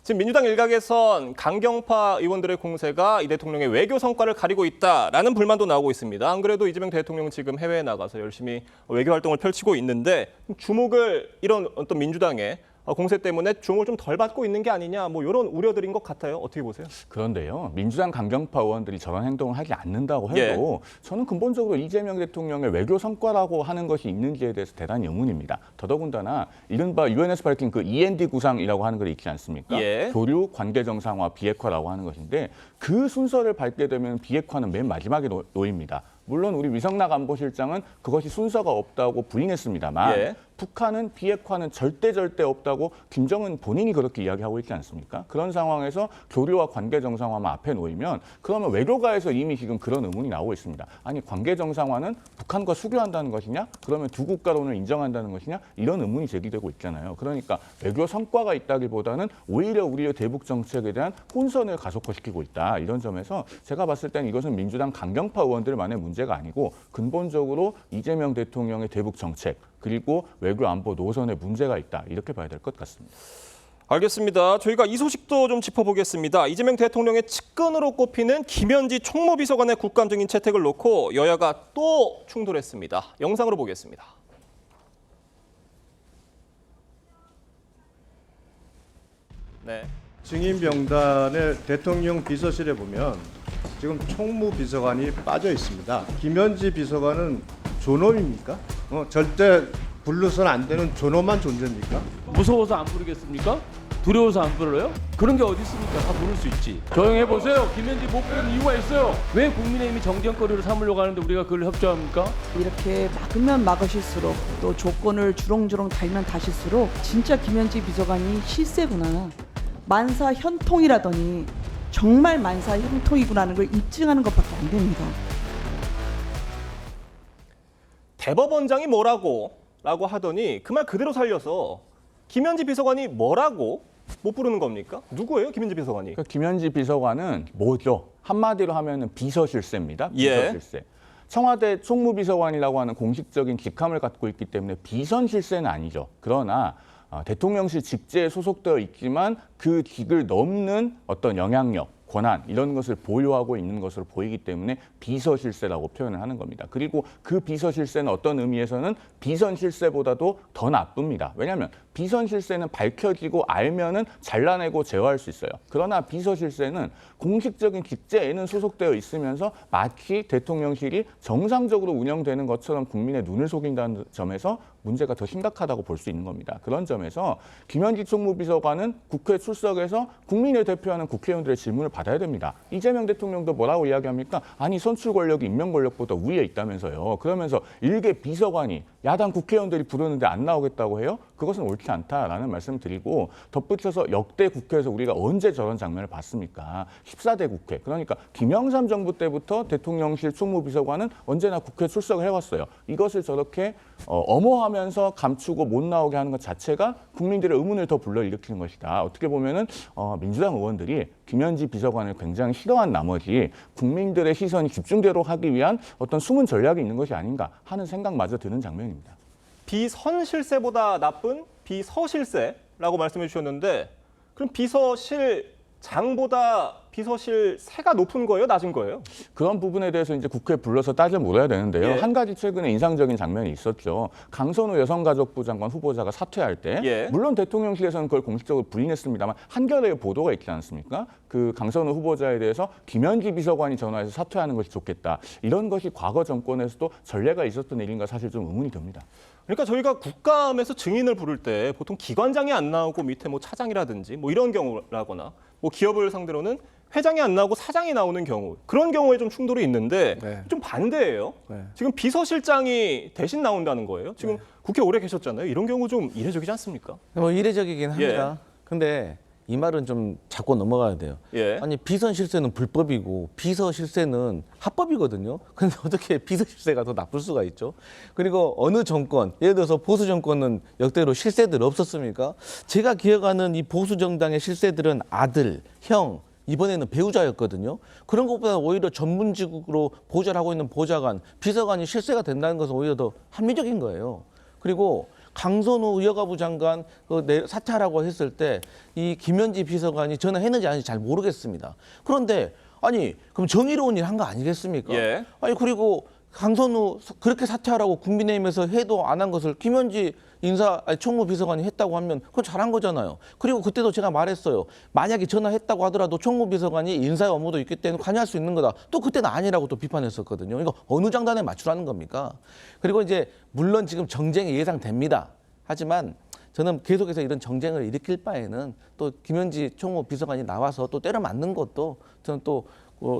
지금 민주당 일각에선 강경파 의원들의 공세가 이 대통령의 외교 성과를 가리고 있다라는 불만도 나오고 있습니다. 안 그래도 이재명 대통령은 지금 해외에 나가서 열심히 외교 활동을 펼치고 있는데 주목을 이런 어떤 민주당의 공세 때문에 주목을 좀 덜 받고 있는 게 아니냐 뭐 이런 우려들인 것 같아요. 어떻게 보세요? 그런데요. 민주당 강경파 의원들이 저런 행동을 하지 않는다고 해도 저는 근본적으로 이재명 대통령의 외교 성과라고 하는 것이 있는지에 대해서 대단히 의문입니다. 더더군다나 이른바 유엔에서 밝힌 그 END 구상이라고 하는 글이 있지 않습니까? 교류, 관계 정상화, 비핵화라고 하는 것인데 그 순서를 밟게 되면 비핵화는 맨 마지막에 놓입니다. 물론 우리 위성락 안보실장은 그것이 순서가 없다고 부인했습니다만 북한은 비핵화는 절대 없다고 김정은 본인이 그렇게 이야기하고 있지 않습니까? 그런 상황에서 교류와 관계 정상화만 앞에 놓이면 그러면 외교가에서 이미 지금 그런 의문이 나오고 있습니다. 아니 관계 정상화는 북한과 수교한다는 것이냐? 그러면 두 국가론을 인정한다는 것이냐? 이런 의문이 제기되고 있잖아요. 그러니까 외교 성과가 있다기보다는 오히려 우리의 대북 정책에 대한 혼선을 가속화시키고 있다. 이런 점에서 제가 봤을 때는 이것은 민주당 강경파 의원들만의 문제가 아니고 근본적으로 이재명 대통령의 대북 정책 그리고 외교 안보 노선에 문제가 있다. 이렇게 봐야 될 것 같습니다. 알겠습니다. 저희가 이 소식도 좀 짚어보겠습니다. 이재명 대통령의 측근으로 꼽히는 김현지 총무비서관의 국감적인 채택을 놓고 여야가 또 충돌했습니다. 영상으로 보겠습니다. 네. 증인 명단의 대통령 비서실에 보면 지금 총무비서관이 빠져 있습니다. 김현지 비서관은 존엄입니까? 절대 불러서는 안 되는 존엄한 존재입니까? 무서워서 안 부르겠습니까? 두려워서 안 불러요? 그런 게 어디 있습니까? 다 부를 수 있지. 조용해 보세요. 김현지 못 부르는 이유가 있어요. 왜 국민의힘이 정쟁거리로 삼으려고 하는데 우리가 그걸 협조합니까? 이렇게 막으면 막으실수록 또 조건을 주렁주렁 달면 다실수록 진짜 김현지 비서관이 실세구나. 만사 현통이라더니 정말 만사 현통이구나라는 걸 입증하는 것밖에 안 됩니다. 대법원장이 뭐라고 하더니 그 말 그대로 살려서 김현지 비서관이 뭐라고 못 부르는 겁니까? 누구예요, 김현지 비서관이? 그러니까 김현지 비서관은 뭐죠? 한마디로 하면은 비서실세입니다. 비서실세. 청와대 총무비서관이라고 하는 공식적인 직함을 갖고 있기 때문에 비선실세는 아니죠. 그러나 대통령실 직제에 소속되어 있지만 그 직을 넘는 어떤 영향력, 권한 이런 것을 보유하고 있는 것으로 보이기 때문에 비서실세라고 표현을 하는 겁니다. 그리고 그 비서실세는 어떤 의미에서는 비선실세보다도 더 나쁩니다. 왜냐하면 비선실세는 밝혀지고 알면은 잘라내고 제어할 수 있어요. 그러나 비서실세는 공식적인 직제에는 소속되어 있으면서 마치 대통령실이 정상적으로 운영되는 것처럼 국민의 눈을 속인다는 점에서 문제가 더 심각하다고 볼 수 있는 겁니다. 그런 점에서 김현지 총무비서관은 국회 출석해서 국민을 대표하는 국회의원들의 질문을 받아야 됩니다. 이재명 대통령도 뭐라고 이야기합니까? 아니 선출 권력이 임명 권력보다 위에 있다면서요. 그러면서 일개 비서관이 야당 국회의원들이 부르는데 안 나오겠다고 해요? 그것은 옳지 않다라는 말씀을 드리고 덧붙여서 역대 국회에서 우리가 언제 저런 장면을 봤습니까? 14대 국회. 그러니까 김영삼 정부 때부터 대통령실 총무비서관은 언제나 국회 출석을 해왔어요. 이것을 저렇게 엄호하면서 감추고 못 나오게 하는 것 자체가 국민들의 의문을 더 불러일으키는 것이다. 어떻게 보면은 민주당 의원들이 김현지 비서관을 굉장히 싫어한 나머지 국민들의 시선이 집중되도록 하기 위한 어떤 숨은 전략이 있는 것이 아닌가 하는 생각마저 드는 장면입니다. 비선실세보다 나쁜 비서실세라고 말씀해 주셨는데 그럼 비서실장보다 비서실세가 높은 거예요? 낮은 거예요? 그런 부분에 대해서 이제 국회에 불러서 따져 물어야 되는데요. 예. 한 가지 최근에 인상적인 장면이 있었죠. 강선우 여성가족부 장관 후보자가 사퇴할 때 예. 물론 대통령실에서는 그걸 공식적으로 부인했습니다만 한겨레의 보도가 있지 않습니까? 그 강선우 후보자에 대해서 김현지 비서관이 전화해서 사퇴하는 것이 좋겠다. 이런 것이 과거 정권에서도 전례가 있었던 일인가 사실 좀 의문이 듭니다. 그러니까 저희가 국감에서 증인을 부를 때 보통 기관장이 안 나오고 밑에 뭐 차장이라든지 뭐 이런 경우라거나 뭐 기업을 상대로는 회장이 안 나오고 사장이 나오는 경우 그런 경우에 좀 충돌이 있는데 좀 반대예요. 지금 비서실장이 대신 나온다는 거예요. 지금 국회 오래 계셨잖아요. 이런 경우 좀 이례적이지 않습니까? 뭐 이례적이긴 합니다. 근데 이 말은 좀 잡고 넘어가야 돼요. 아니 비선 실세는 불법이고 비서 실세는 합법이거든요. 근데 어떻게 비서 실세가 더 나쁠 수가 있죠? 그리고 어느 정권, 예를 들어서 보수 정권은 역대로 실세들 없었습니까? 제가 기억하는 이 보수 정당의 실세들은 아들, 형, 이번에는 배우자였거든요. 그런 것보다 오히려 전문직으로 보좌하고 있는 보좌관, 비서관이 실세가 된다는 것은 오히려 더 합리적인 거예요. 그리고 강선우 여가부 장관 사퇴하라고 했을 때 이 김현지 비서관이 전화했는지 아닌지 잘 모르겠습니다. 그런데 아니 그럼 정의로운 일 한 거 아니겠습니까? 아니 그리고 강선우 그렇게 사퇴하라고 국민의힘에서 해도 안 한 것을 김현지 총무비서관이 했다고 하면 그건 잘한 거잖아요. 그리고 그때도 제가 말했어요. 만약에 전화했다고 하더라도 총무비서관이 인사의 업무도 있기 때문에 관여할 수 있는 거다. 또 그때는 아니라고 또 비판했었거든요. 이거 어느 장단에 맞추라는 겁니까? 그리고 이제 물론 지금 정쟁이 예상됩니다. 하지만 저는 계속해서 이런 정쟁을 일으킬 바에는 또 김현지 총무비서관이 나와서 또 때려 맞는 것도 저는 또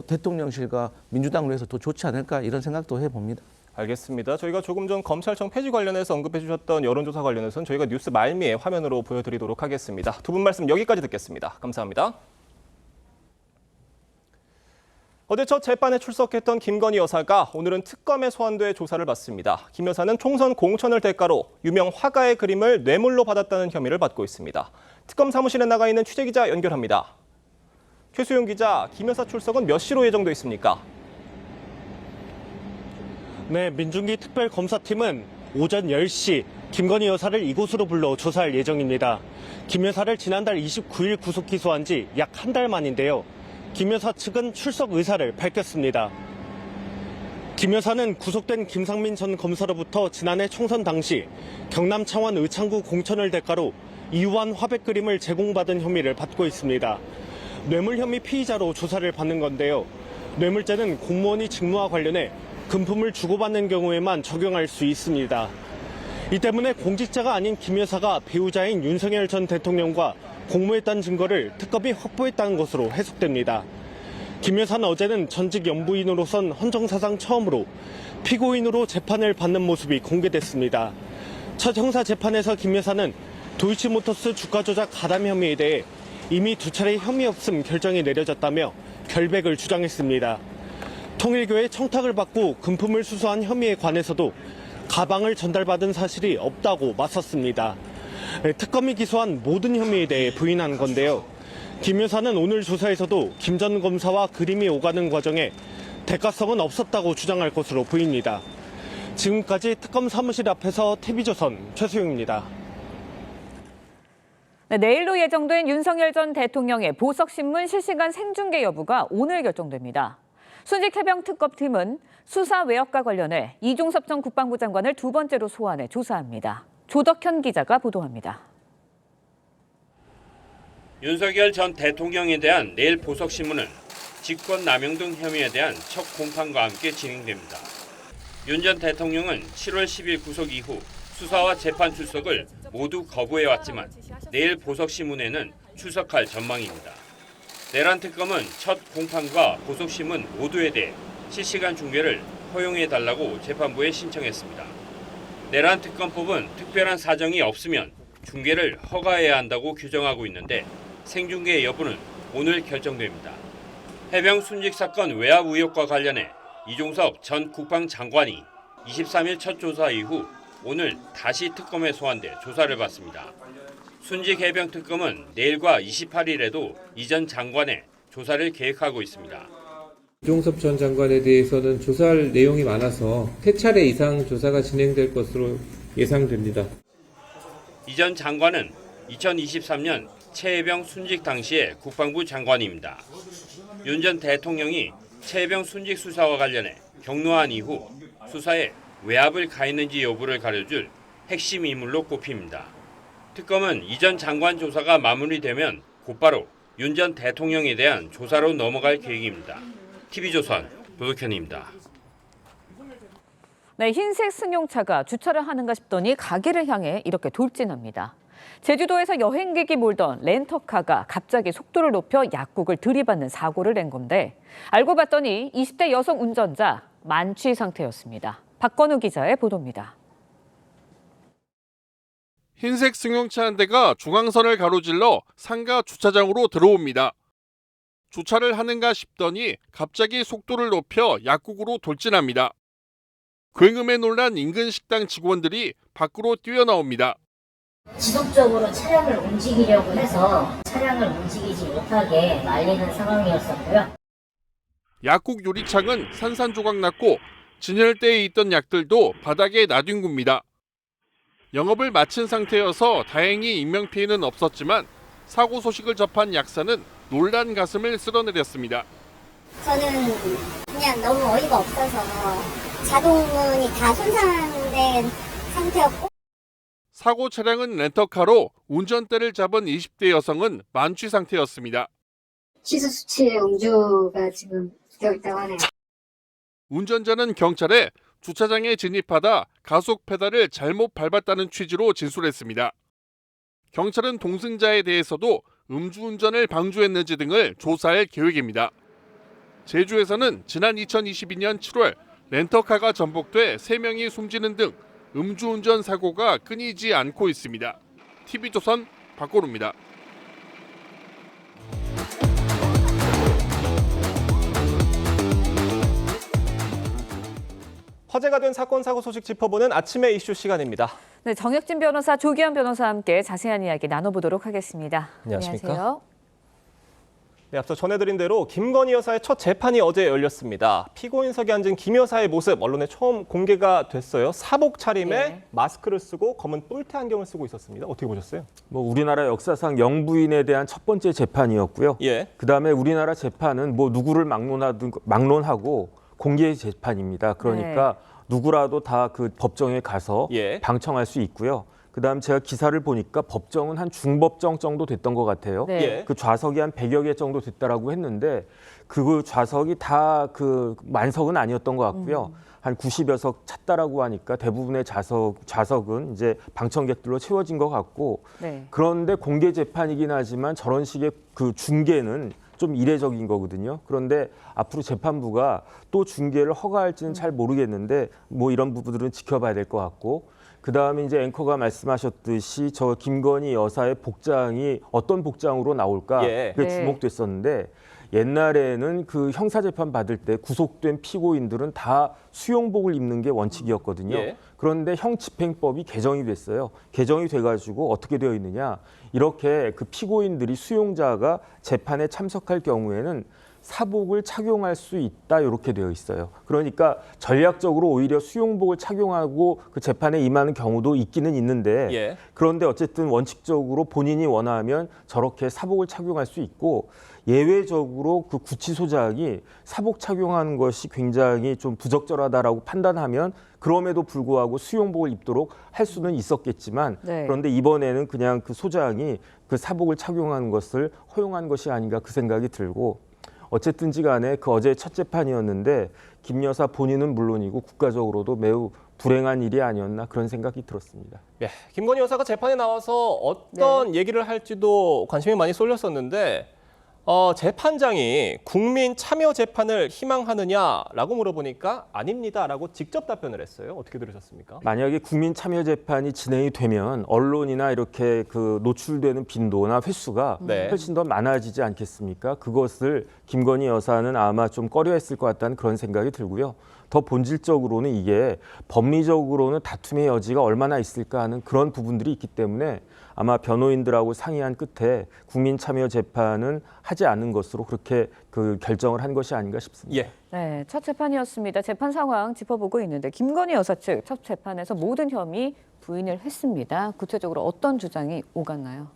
대통령실과 민주당을 위해서 더 좋지 않을까 이런 생각도 해봅니다. 알겠습니다. 저희가 조금 전 검찰청 폐지 관련해서 언급해 주셨던 여론조사 관련해서는 저희가 뉴스 말미에 화면으로 보여드리도록 하겠습니다. 두 분 말씀 여기까지 듣겠습니다. 감사합니다. 어제 첫 재판에 출석했던 김건희 여사가 오늘은 특검에 소환돼 조사를 받습니다. 김 여사는 총선 공천을 대가로 유명 화가의 그림을 뇌물로 받았다는 혐의를 받고 있습니다. 특검 사무실에 나가 있는 취재기자 연결합니다. 최수용 기자, 김 여사 출석은 몇 시로 예정돼 있습니까? 네, 민중기 특별검사팀은 오전 10시 김건희 여사를 이곳으로 불러 조사할 예정입니다. 김 여사를 지난달 29일 구속 기소한 지 약 한 달 만인데요. 김 여사 측은 출석 의사를 밝혔습니다. 김 여사는 구속된 김상민 전 검사로부터 지난해 총선 당시 경남 창원 의창구 공천을 대가로 이완 화백 그림을 제공받은 혐의를 받고 있습니다. 뇌물 혐의 피의자로 조사를 받는 건데요. 뇌물죄는 공무원이 직무와 관련해 금품을 주고받는 경우에만 적용할 수 있습니다. 이 때문에 공직자가 아닌 김 여사가 배우자인 윤석열 전 대통령과 공모했다는 증거를 특검이 확보했다는 것으로 해석됩니다. 김 여사는 어제는 전직 연부인으로선 헌정사상 처음으로 피고인으로 재판을 받는 모습이 공개됐습니다. 첫 형사 재판에서 김 여사는 도이치모터스 주가 조작 가담 혐의에 대해 이미 두 차례 혐의 없음 결정이 내려졌다며 결백을 주장했습니다. 통일교의 청탁을 받고 금품을 수수한 혐의에 관해서도 가방을 전달받은 사실이 없다고 맞섰습니다. 특검이 기소한 모든 혐의에 대해 부인한 건데요. 김 여사는 오늘 조사에서도 김 전 검사와 그림이 오가는 과정에 대가성은 없었다고 주장할 것으로 보입니다. 지금까지 특검 사무실 앞에서 TV조선 최수용입니다. 네, 내일로 예정된 윤석열 전 대통령의 보석신문 실시간 생중계 여부가 오늘 결정됩니다. 순직해병특검팀은 수사 외역과 관련해 이종섭 전 국방부 장관을 두 번째로 소환해 조사합니다. 조덕현 기자가 보도합니다. 윤석열 전 대통령에 대한 내일 보석신문은 직권남용 등 혐의에 대한 첫 공판과 함께 진행됩니다. 윤 전 대통령은 7월 10일 구속 이후 수사와 재판 출석을 모두 거부해왔지만 내일 보석신문에는 출석할 전망입니다. 내란 특검은 첫 공판과 보석신문 모두에 대해 실시간 중계를 허용해달라고 재판부에 신청했습니다. 내란 특검법은 특별한 사정이 없으면 중계를 허가해야 한다고 규정하고 있는데 생중계 여부는 오늘 결정됩니다. 해병 순직 사건 외압 의혹과 관련해 이종섭 전 국방장관이 23일 첫 조사 이후 오늘 다시 특검에 소환돼 조사를 받습니다. 순직 해병 특검은 내일과 28일에도 이 전 장관의 조사를 계획하고 있습니다. 이종섭 전 장관에 대해서는 조사할 내용이 많아서 3차례 이상 조사가 진행될 것으로 예상됩니다. 이 전 장관은 2023년 최해병 순직 당시의 국방부 장관입니다. 윤 전 대통령이 최해병 순직 수사와 관련해 격노한 이후 수사에 외압을 가했는지 여부를 가려줄 핵심 인물로 꼽힙니다. 특검은 이 전 장관 조사가 마무리되면 곧바로 윤 전 대통령에 대한 조사로 넘어갈 계획입니다. TV조선 도덕현입니다. 네, 흰색 승용차가 주차를 하는가 싶더니 가게를 향해 이렇게 돌진합니다. 제주도에서 여행객이 몰던 렌터카가 갑자기 속도를 높여 약국을 들이받는 사고를 낸 건데 알고 봤더니 20대 여성 운전자 만취 상태였습니다. 박건우 기자의 보도입니다. 흰색 승용차 한 대가 중앙선을 가로질러 상가 주차장으로 들어옵니다. 주차를 하는가 싶더니 갑자기 속도를 높여 약국으로 돌진합니다. 굉음에 놀란 인근 식당 직원들이 밖으로 뛰어나옵니다. 지속적으로 차량을 움직이려고 해서 차량을 움직이지 못하게 말리는 상황이었었고요. 약국 유리창은 산산조각 났고 진열대에 있던 약들도 바닥에 놔둔 겁니다. 영업을 마친 상태여서 다행히 인명피해는 없었지만 사고 소식을 접한 약사는 놀란 가슴을 쓸어내렸습니다. 저는 그냥 너무 어이가 없어서 자동문이 다 손상된 상태였고 사고 차량은 렌터카로 운전대를 잡은 20대 여성은 만취 상태였습니다. 시수 수치의 음주가 지금 되어 있다고 하네요. 운전자는 경찰에 주차장에 진입하다 가속 페달을 잘못 밟았다는 취지로 진술했습니다. 경찰은 동승자에 대해서도 음주운전을 방조했는지 등을 조사할 계획입니다. 제주에서는 지난 2022년 7월 렌터카가 전복돼 3명이 숨지는 등 음주운전 사고가 끊이지 않고 있습니다. TV조선 박고루입니다. 화제가 된 사건 사고 소식 짚어보는 아침의 이슈 시간입니다. 네, 정혁진 변호사, 조기현 변호사와 함께 자세한 이야기 나눠보도록 하겠습니다. 안녕하십니까? 안녕하세요. 네, 앞서 전해드린 대로 김건희 여사의 첫 재판이 어제 열렸습니다. 피고인석에 앉은 김 여사의 모습 언론에 처음 공개가 됐어요. 사복 차림에 마스크를 쓰고 검은 뿔테 안경을 쓰고 있었습니다. 어떻게 보셨어요? 우리나라 역사상 영부인에 대한 첫 번째 재판이었고요. 그다음에 우리나라 재판은 누구를 막론하고 공개 재판입니다. 그러니까 누구라도 다 그 법정에 가서 방청할 수 있고요. 그다음 제가 기사를 보니까 법정은 한 중법정 정도 됐던 것 같아요. 그 좌석이 한 100여 개 정도 됐다라고 했는데 그 좌석이 다 그 만석은 아니었던 것 같고요. 한 90여 석 찼다라고 하니까 대부분의 좌석은 이제 방청객들로 채워진 것 같고 그런데 공개 재판이긴 하지만 저런 식의 그 중계는 좀 이례적인 거거든요. 그런데 앞으로 재판부가 또 중계를 허가할지는 잘 모르겠는데 이런 부분들은 지켜봐야 될 것 같고 그다음에 이제 앵커가 말씀하셨듯이 저 김건희 여사의 복장이 어떤 복장으로 나올까 그게 주목됐었는데 옛날에는 그 형사재판 받을 때 구속된 피고인들은 다 수용복을 입는 게 원칙이었거든요. 그런데 형집행법이 개정이 됐어요. 개정이 돼가지고 어떻게 되어 있느냐. 이렇게 그 피고인들이 수용자가 재판에 참석할 경우에는 사복을 착용할 수 있다 이렇게 되어 있어요. 그러니까 전략적으로 오히려 수용복을 착용하고 그 재판에 임하는 경우도 있기는 있는데 그런데 어쨌든 원칙적으로 본인이 원하면 저렇게 사복을 착용할 수 있고 예외적으로 그 구치소장이 사복 착용하는 것이 굉장히 좀 부적절하다라고 판단하면 그럼에도 불구하고 수용복을 입도록 할 수는 있었겠지만 그런데 이번에는 그냥 그 소장이 그 사복을 착용하는 것을 허용한 것이 아닌가 그 생각이 들고 어쨌든지 간에 그 어제 첫 재판이었는데 김 여사 본인은 물론이고 국가적으로도 매우 불행한 일이 아니었나 그런 생각이 들었습니다. 예, 김건희 여사가 재판에 나와서 어떤 얘기를 할지도 관심이 많이 쏠렸었는데 재판장이 국민 참여 재판을 희망하느냐라고 물어보니까 아닙니다라고 직접 답변을 했어요. 어떻게 들으셨습니까? 만약에 국민 참여 재판이 진행이 되면 언론이나 이렇게 그 노출되는 빈도나 횟수가 훨씬 더 많아지지 않겠습니까? 그것을 김건희 여사는 아마 좀 꺼려했을 것 같다는 그런 생각이 들고요. 더 본질적으로는 이게 법리적으로는 다툼의 여지가 얼마나 있을까 하는 그런 부분들이 있기 때문에 아마 변호인들하고 상의한 끝에 국민 참여 재판은 하지 않는 것으로 그렇게 그 결정을 한 것이 아닌가 싶습니다. 예. 네, 첫 재판이었습니다. 재판 상황 짚어보고 있는데 김건희 여사 측 첫 재판에서 모든 혐의 부인을 했습니다. 구체적으로 어떤 주장이 오갔나요?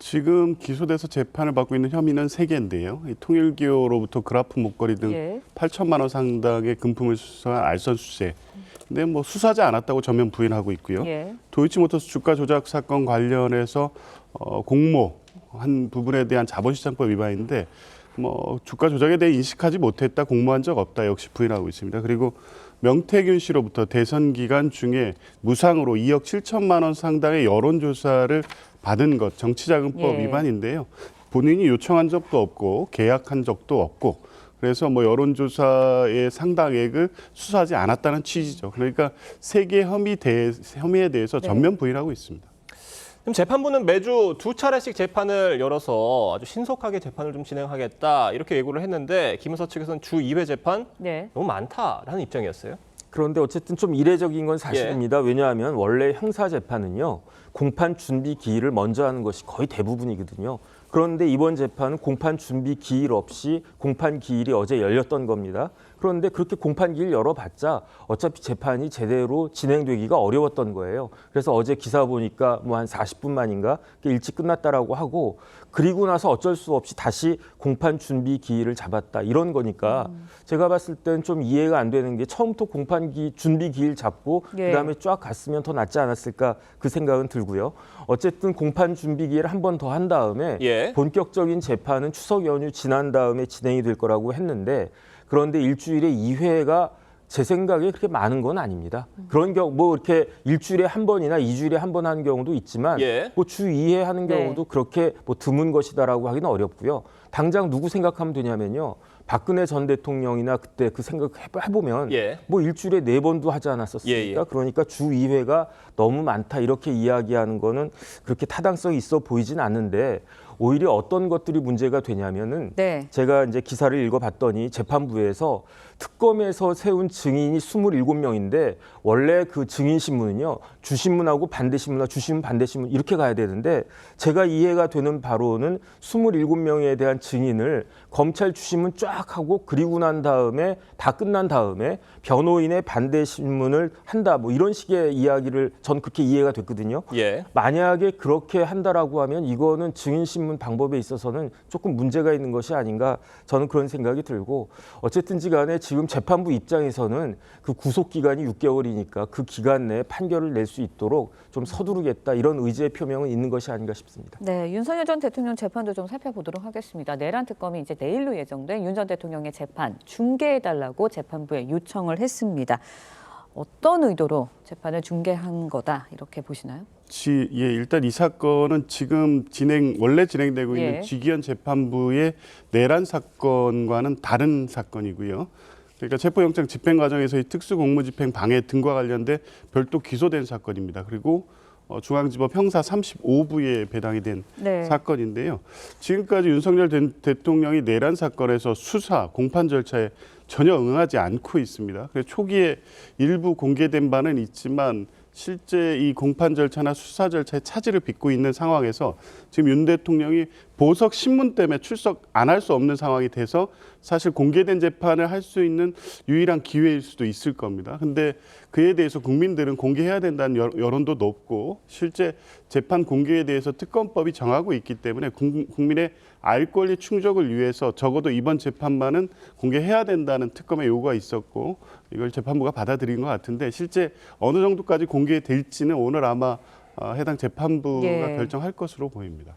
지금 기소돼서 재판을 받고 있는 혐의는 3개인데요. 통일교로부터 그라프 목걸이 등 8천만 원 상당의 금품을 수수한 알선 수재. 근데 뭐 수사하지 않았다고 전면 부인하고 있고요. 도이치모터스 주가 조작 사건 관련해서 공모한 부분에 대한 자본시장법 위반인데 뭐 주가 조작에 대해 인식하지 못했다, 공모한 적 없다 역시 부인하고 있습니다. 그리고 명태균 씨로부터 대선 기간 중에 무상으로 2억 7천만 원 상당의 여론조사를 받은 것, 정치자금법 위반인데요. 본인이 요청한 적도 없고 계약한 적도 없고 그래서 뭐 여론조사의 상당액을 수사하지 않았다는 취지죠. 그러니까 3개 혐의에 대해서 전면 부인하고 있습니다. 지금 재판부는 매주 2차례씩 재판을 열어서 아주 신속하게 재판을 좀 진행하겠다 이렇게 예고를 했는데 김여사 측에서는 주 2회 재판 너무 많다라는 입장이었어요. 그런데 어쨌든 좀 이례적인 건 사실입니다. 왜냐하면 원래 형사 재판은요. 공판 준비 기일을 먼저 하는 것이 거의 대부분이거든요. 그런데 이번 재판은 공판 준비 기일 없이 공판 기일이 어제 열렸던 겁니다. 그런데 그렇게 공판 기일 열어봤자 어차피 재판이 제대로 진행되기가 어려웠던 거예요. 그래서 어제 기사 보니까 뭐 한 40분 만인가 일찍 끝났다라고 하고 그리고 나서 어쩔 수 없이 다시 공판 준비 기일을 잡았다 이런 거니까 제가 봤을 땐 좀 이해가 안 되는 게 처음부터 공판 준비 기일 잡고 그다음에 쫙 갔으면 더 낫지 않았을까 그 생각은 들고요. 어쨌든 공판 준비 기일을 한 번 더 한 다음에 본격적인 재판은 추석 연휴 지난 다음에 진행이 될 거라고 했는데 그런데 일주일에 2회가 제 생각에 그렇게 많은 건 아닙니다. 그런 경우 뭐 이렇게 일주일에 한 번이나 2주일에 한 번 하는 경우도 있지만 뭐 주 2회 하는 경우도 그렇게 뭐 드문 것이다라고 하기는 어렵고요. 당장 누구 생각하면 되냐면요. 박근혜 전 대통령이나 그때 그 생각 해보면 뭐 일주일에 4번도 하지 않았었습니까? 그러니까 주 2회가 너무 많다 이렇게 이야기하는 거는 그렇게 타당성이 있어 보이진 않는데 오히려 어떤 것들이 문제가 되냐면은 제가 이제 기사를 읽어봤더니 재판부에서 특검에서 세운 증인이 27명인데 원래 그 증인 신문은요 주신문하고 반대신문하고 주신문 반대신문 이렇게 가야 되는데 제가 이해가 되는 바로는 27명에 대한 증인을 검찰 주신문 쫙 하고 그리고 난 다음에 다 끝난 다음에 변호인의 반대신문을 한다 뭐 이런 식의 이야기를 전 그렇게 이해가 됐거든요. 만약에 그렇게 한다라고 하면 이거는 증인 신문 방법에 있어서는 조금 문제가 있는 것이 아닌가 저는 그런 생각이 들고 어쨌든지 간에 지금 재판부 입장에서는 그 구속 기간이 6개월이니까 그 기간 내에 판결을 낼 수 있도록 좀 서두르겠다 이런 의지의 표명은 있는 것이 아닌가 싶습니다. 네, 윤석열 전 대통령 재판도 좀 살펴보도록 하겠습니다. 내란 특검이 이제 내일로 예정된 윤 전 대통령의 재판 중계해달라고 재판부에 요청을 했습니다. 어떤 의도로 재판을 중계한 거다 이렇게 보시나요? 일단 이 사건은 지금 원래 진행되고 있는 지기현 재판부의 내란 사건과는 다른 사건이고요. 그러니까 체포영장 집행 과정에서의 특수공무집행 방해 등과 관련돼 별도 기소된 사건입니다. 그리고 중앙지법 형사 35부에 배당이 된 사건인데요. 지금까지 윤석열 대통령이 내란 사건에서 수사, 공판 절차에 전혀 응하지 않고 있습니다. 그래서 초기에 일부 공개된 바는 있지만 실제 이 공판 절차나 수사 절차에 차질을 빚고 있는 상황에서 지금 윤 대통령이 보석 신문 때문에 출석 안 할 수 없는 상황이 돼서 사실 공개된 재판을 할 수 있는 유일한 기회일 수도 있을 겁니다. 근데 그에 대해서 국민들은 공개해야 된다는 여론도 높고 실제 재판 공개에 대해서 특검법이 정하고 있기 때문에 국민의 알 권리 충족을 위해서 적어도 이번 재판만은 공개해야 된다는 특검의 요구가 있었고 이걸 재판부가 받아들인 것 같은데 실제 어느 정도까지 공개될지는 오늘 아마 해당 재판부가 결정할 것으로 보입니다.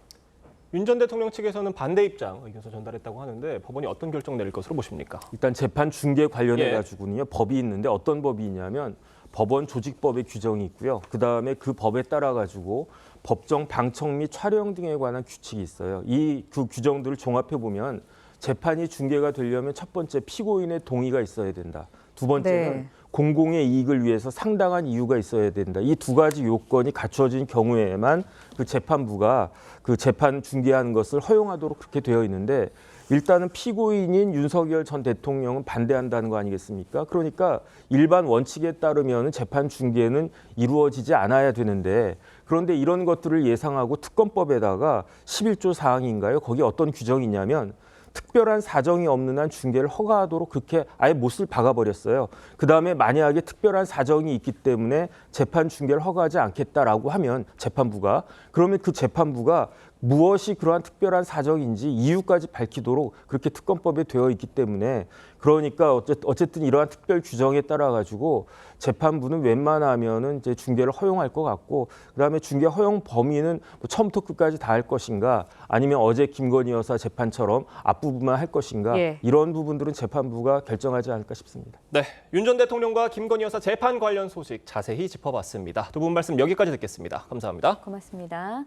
윤 전 대통령 측에서는 반대 입장 의견서 전달했다고 하는데 법원이 어떤 결정 내릴 것으로 보십니까? 일단 재판 중계 관련해 가지고는요 법이 있는데 어떤 법이 있냐면 법원 조직법의 규정이 있고요. 그다음에 그 법에 따라 가지고 법정 방청 및 촬영 등에 관한 규칙이 있어요. 이 그 규정들을 종합해 보면 재판이 중계가 되려면 첫 번째 피고인의 동의가 있어야 된다. 두 번째는 공공의 이익을 위해서 상당한 이유가 있어야 된다. 이 두 가지 요건이 갖춰진 경우에만 그 재판부가 그 재판 중계하는 것을 허용하도록 그렇게 되어 있는데 일단은 피고인인 윤석열 전 대통령은 반대한다는 거 아니겠습니까? 그러니까 일반 원칙에 따르면 재판 중계는 이루어지지 않아야 되는데 그런데 이런 것들을 예상하고 특검법에다가 11조 사항인가요? 거기에 어떤 규정이 있냐면 특별한 사정이 없는 한 중계를 허가하도록 그렇게 아예 못을 박아버렸어요. 그다음에 만약에 특별한 사정이 있기 때문에 재판 중계를 허가하지 않겠다라고 하면 재판부가 그러면 그 재판부가 무엇이 그러한 특별한 사정인지 이유까지 밝히도록 그렇게 특검법에 되어 있기 때문에 그러니까 어쨌든 이러한 특별 규정에 따라 가지고 재판부는 웬만하면은 이제 중계를 허용할 것 같고 그다음에 중계 허용 범위는 뭐 처음부터 끝까지 다 할 것인가 아니면 어제 김건희 여사 재판처럼 앞부분만 할 것인가 이런 부분들은 재판부가 결정하지 않을까 싶습니다. 네, 윤 전 대통령과 김건희 여사 재판 관련 소식 자세히 짚어봤습니다. 두 분 말씀 여기까지 듣겠습니다. 감사합니다. 고맙습니다.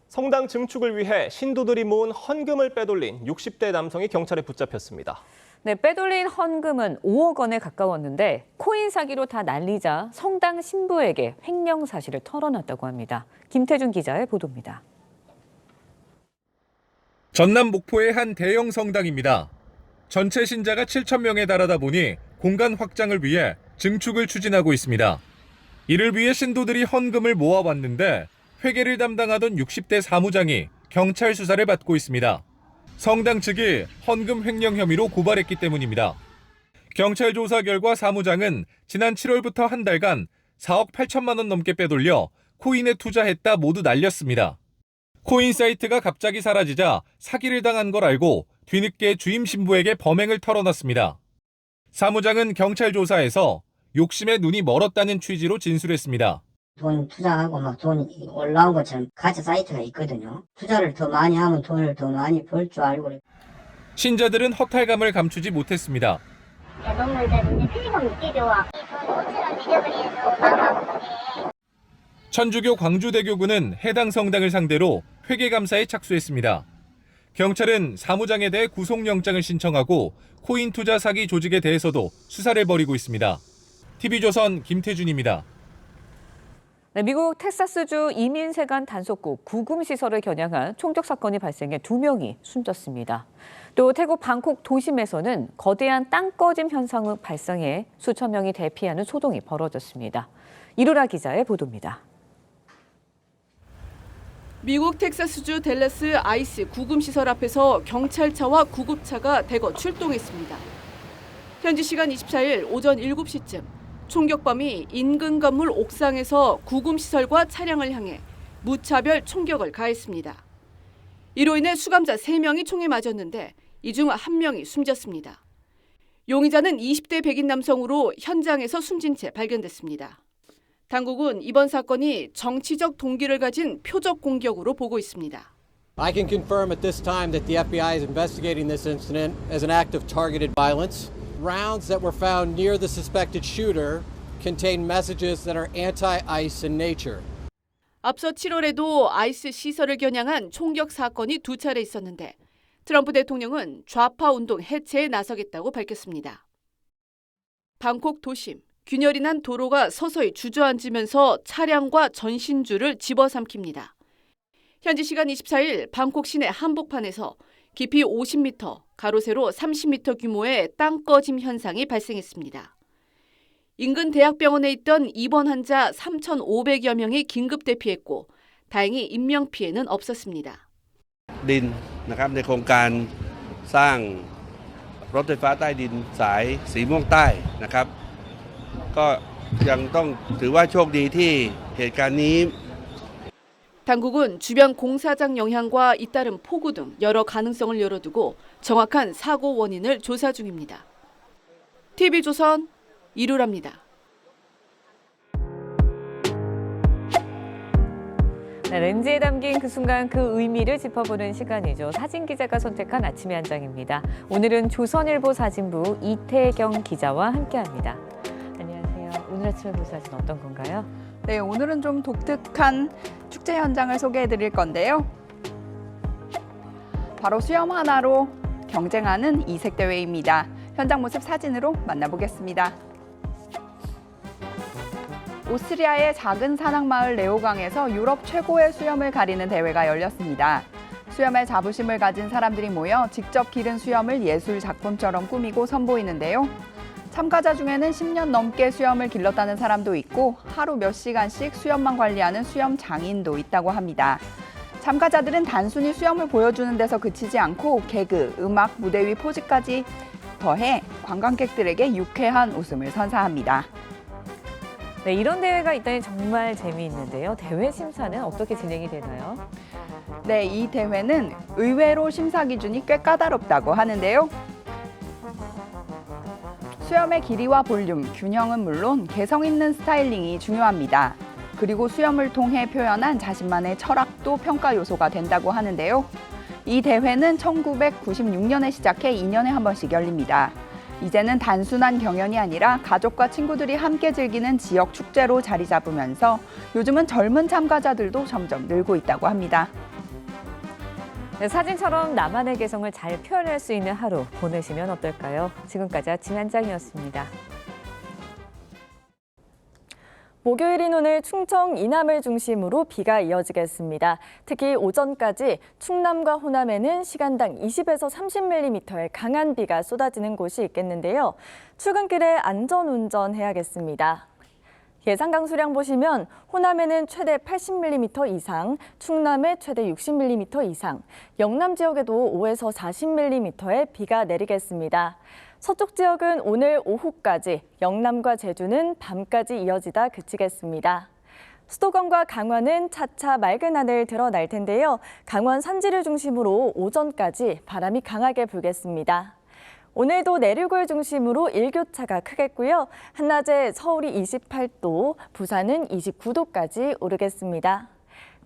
성당 증축을 위해 신도들이 모은 헌금을 빼돌린 60대 남성이 경찰에 붙잡혔습니다. 네, 빼돌린 헌금은 5억 원에 가까웠는데 코인 사기로 다 날리자 성당 신부에게 횡령 사실을 털어놨다고 합니다. 김태준 기자의 보도입니다. 전남 목포의 한 대형 성당입니다. 전체 신자가 7,000명에 달하다 보니 공간 확장을 위해 증축을 추진하고 있습니다. 이를 위해 신도들이 헌금을 모아왔는데 회계를 담당하던 60대 사무장이 경찰 수사를 받고 있습니다. 성당 측이 헌금 횡령 혐의로 고발했기 때문입니다. 경찰 조사 결과 사무장은 지난 7월부터 한 달간 4억 8천만 원 넘게 빼돌려 코인에 투자했다 모두 날렸습니다. 코인 사이트가 갑자기 사라지자 사기를 당한 걸 알고 뒤늦게 주임 신부에게 범행을 털어놨습니다. 사무장은 경찰 조사에서 욕심에 눈이 멀었다는 취지로 진술했습니다. 돈 투자하고 막 돈 올라온 것처럼 가짜 사이트가 있거든요. 투자를 더 많이 하면 돈을 더 많이 벌 줄 알고. 신자들은 허탈감을 감추지 못했습니다. 너무 이제 피지감 느끼죠. 돈 5천원 잃어버려서 마음 아프네. 천주교 광주대교구는 해당 성당을 상대로 회계감사에 착수했습니다. 경찰은 사무장에 대해 구속영장을 신청하고 코인 투자 사기 조직에 대해서도 수사를 벌이고 있습니다. TV조선 김태준입니다. 네, 미국 텍사스주 이민세관 단속국 구금시설을 겨냥한 총격 사건이 발생해 2명이 숨졌습니다. 또 태국 방콕 도심에서는 거대한 땅 꺼짐 현상이 발생해 수천 명이 대피하는 소동이 벌어졌습니다. 이루라 기자의 보도입니다. 미국 텍사스주 댈러스 아이스 구금시설 앞에서 경찰차와 구급차가 대거 출동했습니다. 현지 시간 24일 오전 7시쯤 총격범이 인근 건물 옥상에서 구금시설과 차량을 향해 무차별 총격을 가했습니다. 이로 인해 수감자 3명이 총에 맞았는데 이 중 1명이 숨졌습니다. 용의자는 20대 백인 남성으로 현장에서 숨진 채 발견됐습니다. 당국은 이번 사건이 정치적 동기를 가진 표적 공격으로 보고 있습니다. I can confirm at this time that the FBI is investigating this incident as an act of targeted violence. Rounds that were found near the suspected shooter contain messages that are anti-ICE in nature. 앞서 7월에도 아이스 시설을 겨냥한 총격 사건이 2차례 있었는데 트럼프 대통령은 좌파 운동 해체에 나서겠다고 밝혔습니다. 방콕 도심, 균열이 난 도로가 서서히 주저앉으면서 차량과 전신주를 집어삼킵니다. 현지 시간 24일 방콕 시내 한복판에서 깊이 50m, 가로 세로 30m 규모의 땅 꺼짐 현상이 발생했습니다. 인근 대학병원에 있던 입원 환자 3,500여 명이 긴급 대피했고 다행히 인명피해는 없었습니다. ดินนะครับในโครงการสร้างรถไฟฟ้าใต้ดินสายสีม่วงใต้นะครับก็ยังต้องถือว่าโชคดีที่เหตุการณ์นี้ 당국은 주변 공사장 영향과 잇따른 폭우 등 여러 가능성을 열어두고 정확한 사고 원인을 조사 중입니다. TV조선 이루라입니다. 네, 렌즈에 담긴 그 순간 그 의미를 짚어보는 시간이죠. 사진 기자가 선택한 아침의 한 장입니다. 오늘은 조선일보 사진부 이태경 기자와 함께합니다. 오늘의 출구 사진 어떤 건가요? 네, 오늘은 좀 독특한 축제 현장을 소개해드릴 건데요. 바로 수염 하나로 경쟁하는 이색 대회입니다. 현장 모습 사진으로 만나보겠습니다. 오스트리아의 작은 산악마을 레오강에서 유럽 최고의 수염을 가리는 대회가 열렸습니다. 수염에 자부심을 가진 사람들이 모여 직접 기른 수염을 예술 작품처럼 꾸미고 선보이는데요. 참가자 중에는 10년 넘게 수염을 길렀다는 사람도 있고 하루 몇 시간씩 수염만 관리하는 수염 장인도 있다고 합니다. 참가자들은 단순히 수염을 보여주는 데서 그치지 않고 개그, 음악, 무대 위 포즈까지 더해 관광객들에게 유쾌한 웃음을 선사합니다. 네, 이런 대회가 있다니 정말 재미있는데요. 대회 심사는 어떻게 진행이 되나요? 네, 이 대회는 의외로 심사 기준이 꽤 까다롭다고 하는데요. 수염의 길이와 볼륨, 균형은 물론 개성 있는 스타일링이 중요합니다. 그리고 수염을 통해 표현한 자신만의 철학도 평가 요소가 된다고 하는데요. 이 대회는 1996년에 시작해 2년에 한 번씩 열립니다. 이제는 단순한 경연이 아니라 가족과 친구들이 함께 즐기는 지역 축제로 자리 잡으면서 요즘은 젊은 참가자들도 점점 늘고 있다고 합니다. 네, 사진처럼 나만의 개성을 잘 표현할 수 있는 하루 보내시면 어떨까요? 지금까지 아침 현장이었습니다. 목요일인 오늘 충청 이남을 중심으로 비가 이어지겠습니다. 특히 오전까지 충남과 호남에는 시간당 20에서 30mm의 강한 비가 쏟아지는 곳이 있겠는데요. 출근길에 안전운전해야겠습니다. 예상 강수량 보시면 호남에는 최대 80mm 이상, 충남에 최대 60mm 이상, 영남 지역에도 5에서 40mm의 비가 내리겠습니다. 서쪽 지역은 오늘 오후까지, 영남과 제주는 밤까지 이어지다 그치겠습니다. 수도권과 강원은 차차 맑은 하늘 드러날 텐데요. 강원 산지를 중심으로 오전까지 바람이 강하게 불겠습니다. 오늘도 내륙을 중심으로 일교차가 크겠고요. 한낮에 서울이 28도, 부산은 29도까지 오르겠습니다.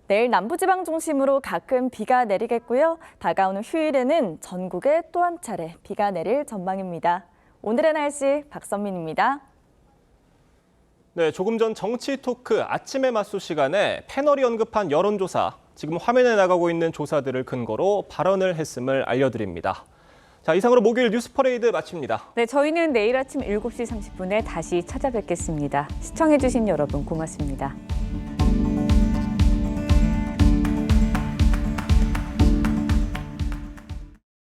내일 남부지방 중심으로 가끔 비가 내리겠고요. 다가오는 휴일에는 전국에 또 한 차례 비가 내릴 전망입니다. 오늘의 날씨 박선민입니다. 네, 조금 전 정치 토크 아침의 맛수 시간에 패널이 언급한 여론조사, 지금 화면에 나가고 있는 조사들을 근거로 발언을 했음을 알려드립니다. 자, 이상으로 목요일 뉴스 퍼레이드 마칩니다. 네, 저희는 내일 아침 7시 30분에 다시 찾아뵙겠습니다. 시청해주신 여러분 고맙습니다.